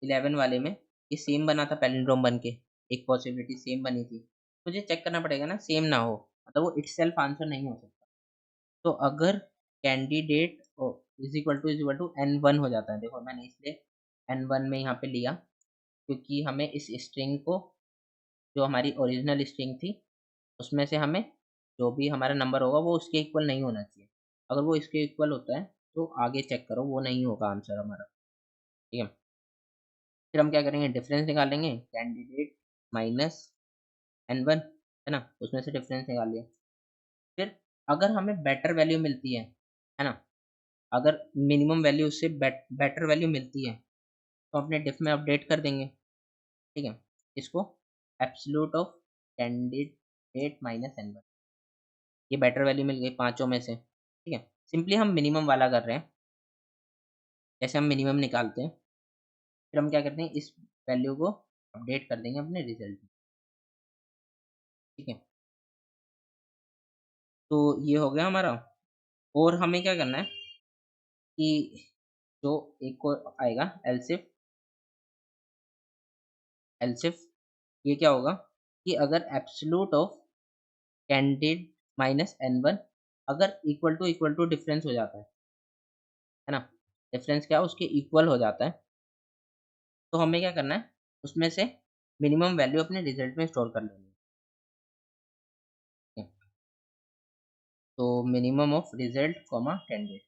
11 वाले में ये सेम बना था पैलिंड्रोम बन के, एक पॉसिबिलिटी सेम बनी थी। मुझे चेक करना पड़ेगा ना सेम ना हो, मतलब वो इटसेल्फ आंसर नहीं हो सकता। तो अगर candidate is equal to n1 हो जाता है, देखो मैंने इसलिए n1 में यहाँ पे लिया क्योंकि हमें इस स्ट्रिंग को जो हमारी ओरिजिनल स्ट्रिंग थी, उसमें से हमें जो भी हमारा नंबर होगा वो उसके इक्वल नहीं होना चाहिए। अगर वो इसके इक्वल होता है तो आगे चेक करो वो नहीं होगा आंसर हमारा, ठीक है? फिर हम क्या करेंगे डिफरेंस निकालेंगे कैंडिडेट माइनस n1 है ना? उसमें से डिफरेंस निकाल लिया। फिर अगर हमें बेटर वैल्यू मिलती है ना? अगर मिनिमम वैल्यू उससे बेटर वैल्यू मिलती है तो अपने डिफ में अपडेट कर देंगे, ठीक है? इसको absolute of candidate minus n1, ये बेटर वैल्यू मिल गई पाँचों में से, ठीक है? सिंपली हम मिनिमम वाला कर रहे हैं, जैसे हम मिनिमम निकालते हैं, फिर हम क्या करते हैं इस वैल्यू को अपडेट कर देंगे अपने रिजल्ट में, ठीक है? तो ये हो गया हमारा और हमें क्या करना है कि जो एक और आएगा एलसिफ एलसिफ ये क्या होगा कि अगर absolute of candidate minus n1 अगर इक्वल टू डिफरेंस हो जाता है ना? डिफरेंस क्या है उसके इक्वल हो जाता है, तो हमें क्या करना है उसमें से मिनिमम वैल्यू अपने रिजल्ट में स्टोर कर लेनी है, ठीक है? तो minimum of result comma candidate,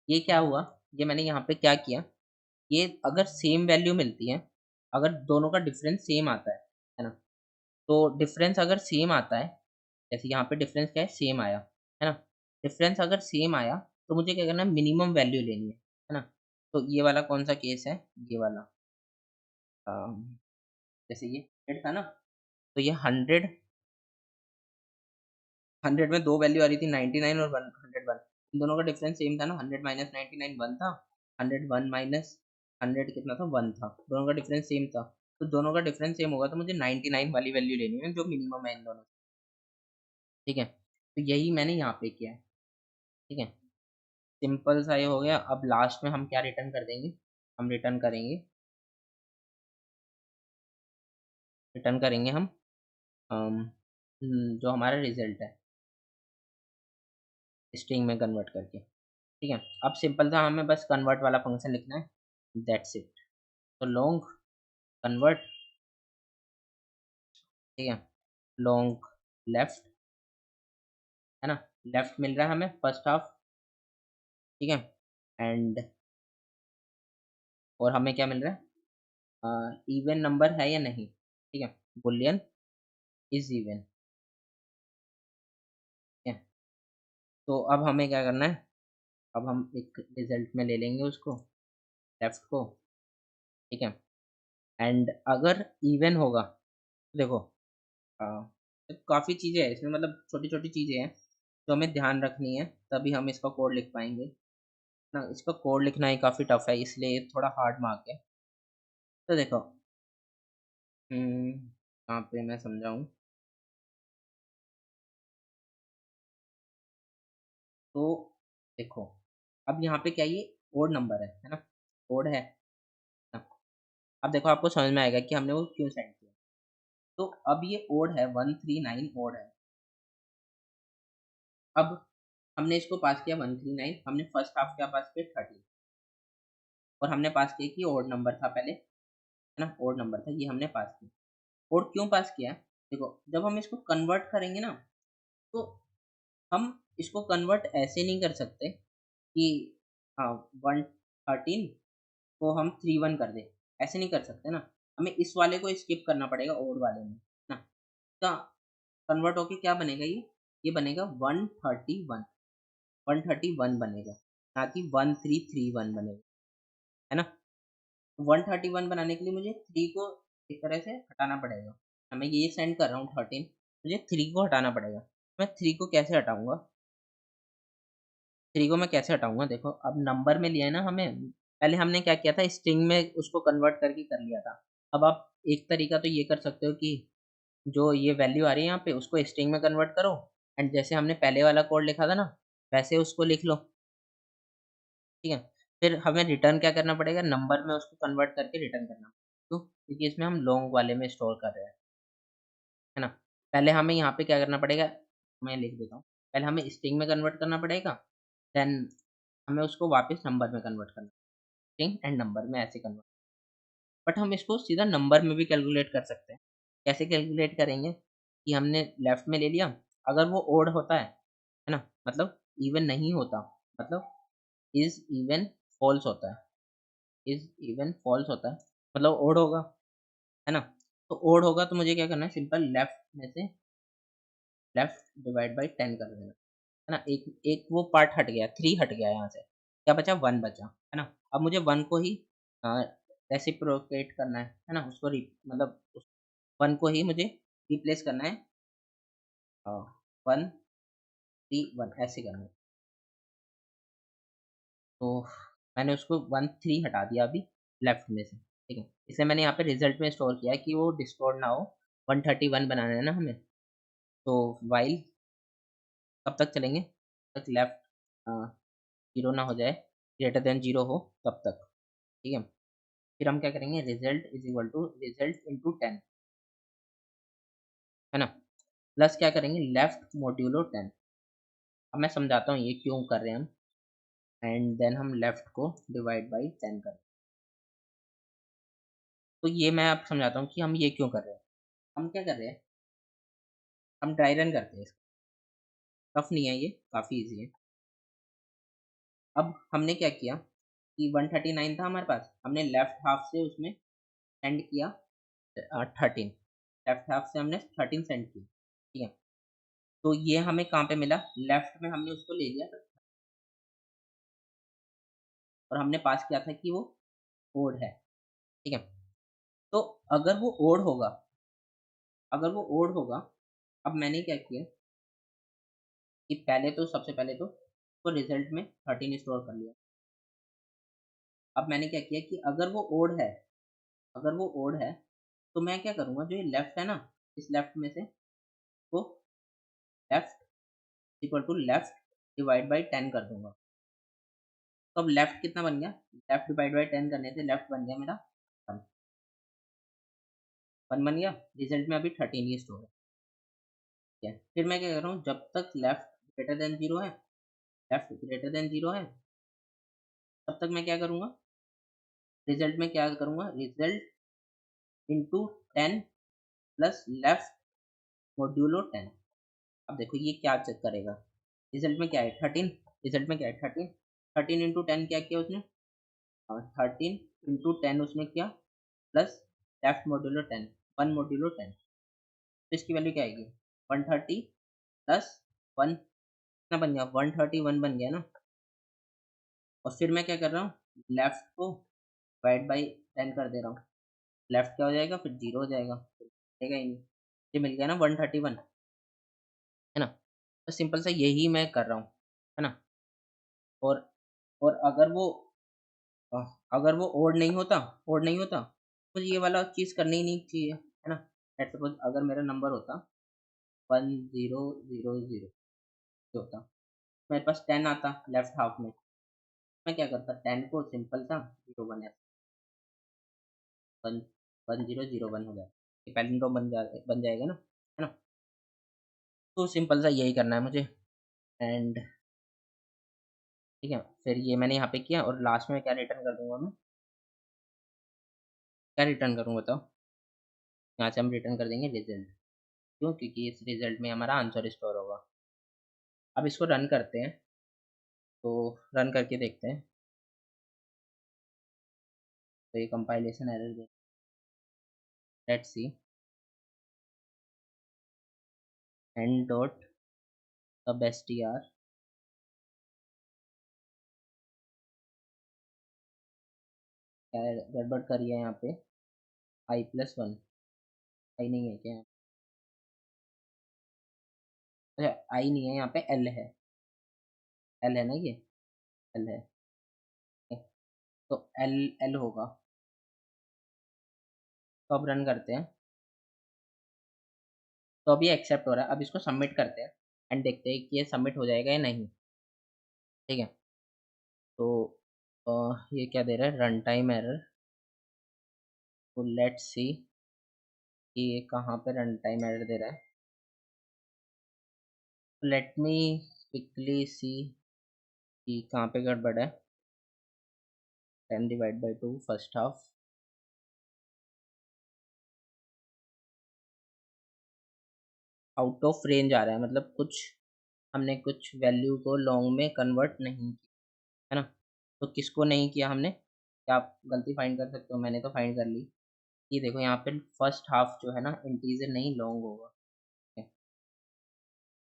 ये क्या हुआ? ये मैंने यहाँ पे क्या किया, ये अगर सेम वैल्यू मिलती है, अगर दोनों का डिफरेंस सेम आता है ना? तो डिफरेंस अगर सेम आता है, जैसे यहाँ पे डिफरेंस क्या है सेम आया, है ना? डिफरेंस अगर सेम आया तो मुझे क्या करना है मिनिमम वैल्यू लेनी है ना? तो ये वाला कौन सा केस है? ये वाला जैसे ये 100 था ना, तो ये 100 में 2 वैल्यू आ रही थी 99 और 101, इन दोनों का डिफरेंस सेम था ना, 100 माइनस 99 1 था, 101 माइनस 100 कितना था 1 था, दोनों का डिफरेंस सेम था। तो दोनों का डिफरेंस सेम होगा तो मुझे 99 वाली वैल्यू लेनी है जो मिनिमम है इन दोनों, ठीक है? तो यही मैंने यहाँ पे किया है, ठीक है? सिंपल सा ये हो गया। अब लास्ट में हम क्या रिटर्न कर देंगे? हम रिटर्न करेंगे हम अम, जो हमारा रिजल्ट है स्ट्रिंग में कन्वर्ट करके, ठीक है? अब सिंपल सा हमें बस कन्वर्ट वाला फंक्शन लिखना है, दैट्स इट। तो लॉन्ग कन्वर्ट, ठीक है? लॉन्ग लेफ्ट है ना। लेफ्ट मिल रहा है हमें फर्स्ट हाफ, ठीक है। एंड और हमें क्या मिल रहा है, इवन नंबर है या नहीं, ठीक है। बुलियन इज इवन, ठीक है। तो अब हमें क्या करना है, अब हम एक रिजल्ट में ले लेंगे उसको, लेफ्ट को, ठीक है। एंड अगर इवन होगा तो देखो, काफ़ी चीज़ें हैं इसमें, मतलब छोटी छोटी चीज़ें हैं जो हमें ध्यान रखनी है, तभी हम इसका कोड लिख पाएंगे ना। इसका कोड लिखना ही काफ़ी टफ है, इसलिए थोड़ा हार्ड मार्क है। तो देखो, यहाँ पे मैं समझाऊँ तो देखो, अब यहाँ पे क्या ये ओड नंबर है ना, ओड है ना। अब देखो आपको समझ में आएगा कि हमने वो क्यों सेंड किया। तो अब ये ओड है, 139 ओड है। अब हमने इसको पास किया 139, हमने फर्स्ट हाफ क्या पास किया 30, और हमने पास किया कि ओड नंबर था पहले, है ना, ओड नंबर था, ये हमने पास किया। ओड क्यों पास किया, देखो जब हम इसको कन्वर्ट करेंगे ना, तो हम इसको कन्वर्ट ऐसे नहीं कर सकते कि हाँ 113 को हम 31 कर दें, ऐसे नहीं कर सकते ना। हमें इस वाले को स्किप करना पड़ेगा ओड वाले में ना। तो कन्वर्ट होके क्या बनेगा, ये बनेगा 131, 131 बनेगा, ना कि 1331 बनेगा, है ना। 131 बनाने के लिए मुझे 3 को एक तरह से हटाना पड़ेगा। मैं ये सेंड कर रहा हूँ 13, मुझे 3 को हटाना पड़ेगा। मैं 3 को कैसे हटाऊंगा, 3 को मैं कैसे हटाऊंगा, देखो अब नंबर में लिया है ना हमें, पहले हमने क्या किया था, स्ट्रिंग में उसको कन्वर्ट करके कर लिया था। अब आप एक तरीका तो ये कर सकते हो कि जो ये वैल्यू आ रही है यहाँ पे उसको स्ट्रिंग में कन्वर्ट करो, एंड जैसे हमने पहले वाला कोड लिखा था ना, वैसे उसको लिख लो, ठीक है। फिर हमें रिटर्न क्या करना पड़ेगा, नंबर में उसको कन्वर्ट करके रिटर्न करना, तो क्योंकि इसमें हम लॉन्ग वाले में स्टोर कर रहे हैं, है ना। पहले हमें यहाँ पे क्या करना पड़ेगा, मैं लिख देता हूँ। पहले हमें स्ट्रिंग में कन्वर्ट करना पड़ेगा, देन हमें उसको वापस नंबर में कन्वर्ट करना, स्ट्रिंग एंड नंबर में ऐसे कन्वर्ट। बट हम इसको सीधा नंबर में भी कैलकुलेट कर सकते हैं। कैसे कैलकुलेट करेंगे कि हमने लेफ्ट में ले लिया, अगर वो ओड होता है ना, मतलब इवन नहीं होता, मतलब इज इवन फॉल्स होता है, इज इवन फॉल्स होता है, मतलब ओड होगा, है ना। तो ओड होगा तो मुझे क्या करना है, सिंपल लेफ्ट में से लेफ्ट डिवाइड बाई 10 कर देना, है ना। एक एक वो पार्ट हट गया, 3 हट गया यहाँ से, क्या बचा 1 बचा, है ना। अब मुझे 1 को ही रेसिप्रोकेट करना है ना, उसको मतलब 1 को ही मुझे रिप्लेस करना है, 1 3 1 ऐसे करना है। तो मैंने उसको 1 3 हटा दिया अभी लेफ्ट में से, ठीक है। इसे मैंने यहाँ पे रिजल्ट में स्टोर किया है कि वो डिस्टोर्ट ना हो। 131 बनाना है ना हमें, तो वाइल कब तक चलेंगे, तक लेफ्ट जीरो ना हो जाए, ग्रेटर देन जीरो हो तब तक, ठीक है। फिर हम क्या करेंगे, result is equal to result into 10, है ना, प्लस क्या करेंगे लेफ्ट मॉड्यूलो 10। अब मैं समझाता हूँ ये क्यों कर रहे हैं हम, एंड देन हम लेफ्ट को डिवाइड बाई 10 करें। तो ये मैं आपको समझाता हूँ कि हम ये क्यों कर रहे हैं। हम क्या कर रहे हैं, हम ड्राई रन करते हैं इसको, टफ नहीं है ये, काफ़ी इजी है। अब हमने क्या किया कि 139 था हमारे पास, हमने लेफ्ट हाफ से उसमें सेंड किया 13, लेफ्ट हाफ से हमने 13 सेंड किया, ठीक है। तो ये हमें कहाँ पे मिला, लेफ्ट में हमने उसको ले लिया और हमने पास किया था कि वो ओड है, ठीक है। तो अगर वो ओड होगा, अगर वो ओड होगा, अब मैंने क्या किया कि पहले तो सबसे पहले तो रिजल्ट में 13 स्टोर कर लिया। अब मैंने क्या किया कि अगर वो ओड है, अगर वो ओड है तो मैं क्या करूँगा, जो ये लेफ्ट है ना, इस लेफ्ट में से वो left equal to left divide by 10 कर दूंगा। तो अब लेफ्ट कितना बन गया, लेफ्ट डिवाइड बाई 10 करने से लेफ्ट बन गया मेरा 1, 1 बन गया, रिजल्ट में अभी 13 ही स्टोर है। फिर मैं क्या कर रहा हूँ, जब तक लेफ्ट ग्रेटर देन जीरो है, लेफ्ट ग्रेटर देन जीरो है, तब तक मैं क्या करूँगा, रिजल्ट में क्या करूँगा, result into 10 plus left modulo 10। अब देखो ये क्या चेक करेगा, रिजल्ट में क्या है 13, रिजल्ट में क्या है 13, 13 इंटू 10 क्या किया उसने, 13 इंटू 10 उसने किया, प्लस लेफ्ट मॉड्यूलो 10, 1 मॉड्यूलो 10, तो इसकी वैल्यू क्या आएगी 130 प्लस 1, कितना बन गया 131 बन गया ना। और फिर मैं क्या कर रहा हूँ लेफ्ट को डिवाइड बाई 10 कर दे रहा हूँ, लेफ्ट क्या हो जाएगा फिर 0 हो जाएगा, फिर मिलेगा ही नहीं, ये मिल गया ना 131, है ना। तो सिंपल सा यही मैं कर रहा हूँ, है ना। और और अ, अगर वो ओड नहीं होता, ओड नहीं होता तो ये वाला चीज़ करनी ही नहीं चाहिए, है ना। लेट्स सपोज अगर मेरा नंबर होता 1000 होता, मेरे पास 10 आता लेफ्ट हाफ में, मैं क्या करता 10 को सिंपल सा 01 वन 1001 हो जाए, ये पैलिंड्रोम बन जाएगा ना, है ना। तो सिंपल सा यही करना है मुझे। एंड ठीक है, फिर ये मैंने यहाँ पे किया और लास्ट में क्या रिटर्न कर दूंगा मैं, क्या रिटर्न करूँगा बताओ, यहाँ से हम रिटर्न कर देंगे रिजल्ट, क्यों, क्योंकि इस रिजल्ट में हमारा आंसर स्टोर होगा। अब इसको रन करते हैं, तो रन करके देखते हैं, तो ये compilation error they, let's see and dot सब str, क्या गड़बड़ करी है यहाँ पे, i+1, आई नहीं है क्या, अच्छा आई नहीं है यहाँ पे, एल है, एल है ना ये, एल है, तो एल एल होगा। तो अब रन करते हैं, तो अभी एक्सेप्ट हो रहा है, अब इसको सबमिट करते हैं एंड देखते हैं कि ये सबमिट हो जाएगा या नहीं, ठीक है। तो ये क्या दे रहा है रन टाइम एरर, तो लेट्स सी कि ये कहाँ पे रन टाइम एरर दे रहा है, लेट मी क्विकली सी कि कहाँ पे गड़बड़ है। 10/2 first half, out of range आ रहा है, मतलब कुछ हमने कुछ वैल्यू को लॉन्ग में कन्वर्ट नहीं किया, है ना। तो किसको नहीं किया हमने, क्या आप गलती फाइंड कर सकते हो, मैंने तो फाइंड कर ली। ये देखो यहाँ पे फर्स्ट हाफ जो है ना इंटीजर नहीं लॉन्ग होगा, ठीक है?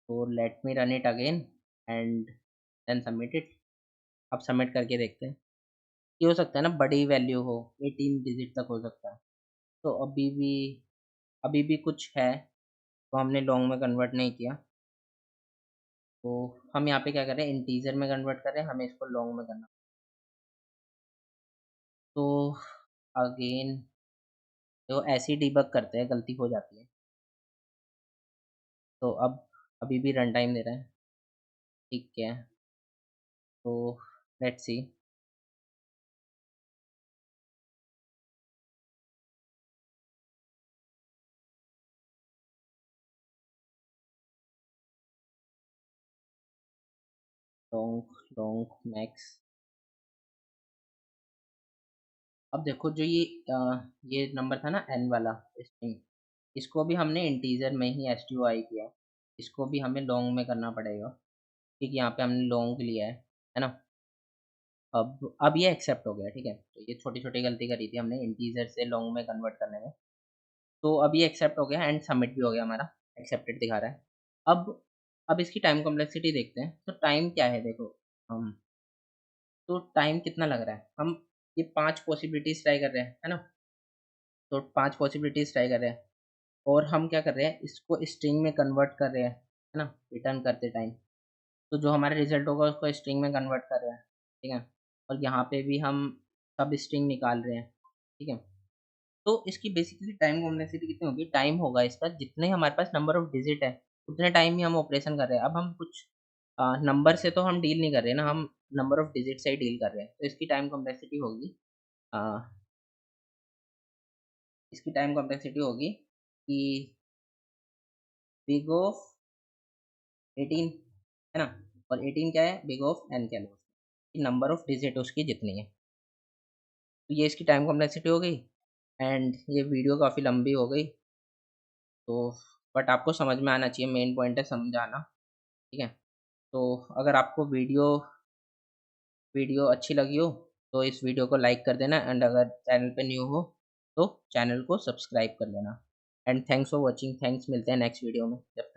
तो let me run it again and then submit it. अब सबमिट करके देखते हैं, ये हो सकता है ना बड़ी वैल्यू हो, 18 डिजिट तक हो सकता है, तो अभी भी कुछ है, तो हमने लॉन्ग में कन्वर्ट नहीं किया, तो हम यहाँ पे क्या कर रहे हैं इंटीजर में कन्वर्ट कर रहे हैं, हमें इसको लॉन्ग में करना, तो अगेन तो ऐसे ही डिबग करते हैं, गलती हो जाती है। तो अब अभी भी रन टाइम दे रहा है, ठीक है, तो let's C, long long max. अब देखो जो ये नंबर था ना एन वाला स्ट्रिंग, इसको भी हमने इंटीजर में ही एसटीओआई किया, इसको भी हमें लॉन्ग में करना पड़ेगा, क्योंकि यहाँ पे हमने लॉन्ग लिया है ना। अब ये एक्सेप्ट हो गया, ठीक है, तो ये छोटी छोटी गलती करी थी हमने इंटीजर से लॉन्ग में कन्वर्ट करने में, तो अब ये एक्सेप्ट हो गया एंड सबमिट भी हो गया हमारा, एक्सेप्टेड दिखा रहा है। अब इसकी टाइम कॉम्प्लेक्सिटी देखते हैं, तो टाइम क्या है देखो, हम तो टाइम कितना लग रहा है, हम ये 5 पॉसिबिलिटीज ट्राई कर रहे हैं, है ना। तो 5 पॉसिबिलिटीज ट्राई कर रहे हैं, और हम क्या कर रहे हैं इसको स्ट्रिंग में कन्वर्ट कर रहे हैं, है ना, रिटर्न करते टाइम, तो जो हमारा रिजल्ट होगा उसको स्ट्रिंग में कन्वर्ट कर रहे हैं, ठीक है। और यहाँ पे भी हम सब स्ट्रिंग निकाल रहे हैं, ठीक है। तो इसकी बेसिकली टाइम कॉम्प्लेक्सिटी कितनी होगी, टाइम होगा इसका जितने हमारे पास नंबर ऑफ डिजिट है उतने टाइम ही हम ऑपरेशन कर रहे हैं। अब हम कुछ नंबर से तो हम डील नहीं कर रहे हैं ना, हम नंबर ऑफ डिजिट से ही डील कर रहे हैं, तो इसकी टाइम कॉम्प्लेक्सिटी होगी, अ, इसकी टाइम कॉम्प्लेक्सिटी होगी कि बिग ऑफ 18, है ना, और 18 क्या है बिग ऑफ एन कह लो, नंबर ऑफ डिजिट उसकी जितनी है, तो ये इसकी टाइम कॉम्प्लेक्सिटी हो गई। एंड ये वीडियो काफ़ी लंबी हो गई, तो बट आपको समझ में आना चाहिए, मेन पॉइंट है समझाना, ठीक है। तो अगर आपको वीडियो अच्छी लगी हो तो इस वीडियो को लाइक कर देना, एंड अगर चैनल पे न्यू हो तो चैनल को सब्सक्राइब कर लेना। And thanks for watching. Thanks, मिलते हैं नेक्स्ट वीडियो में। जब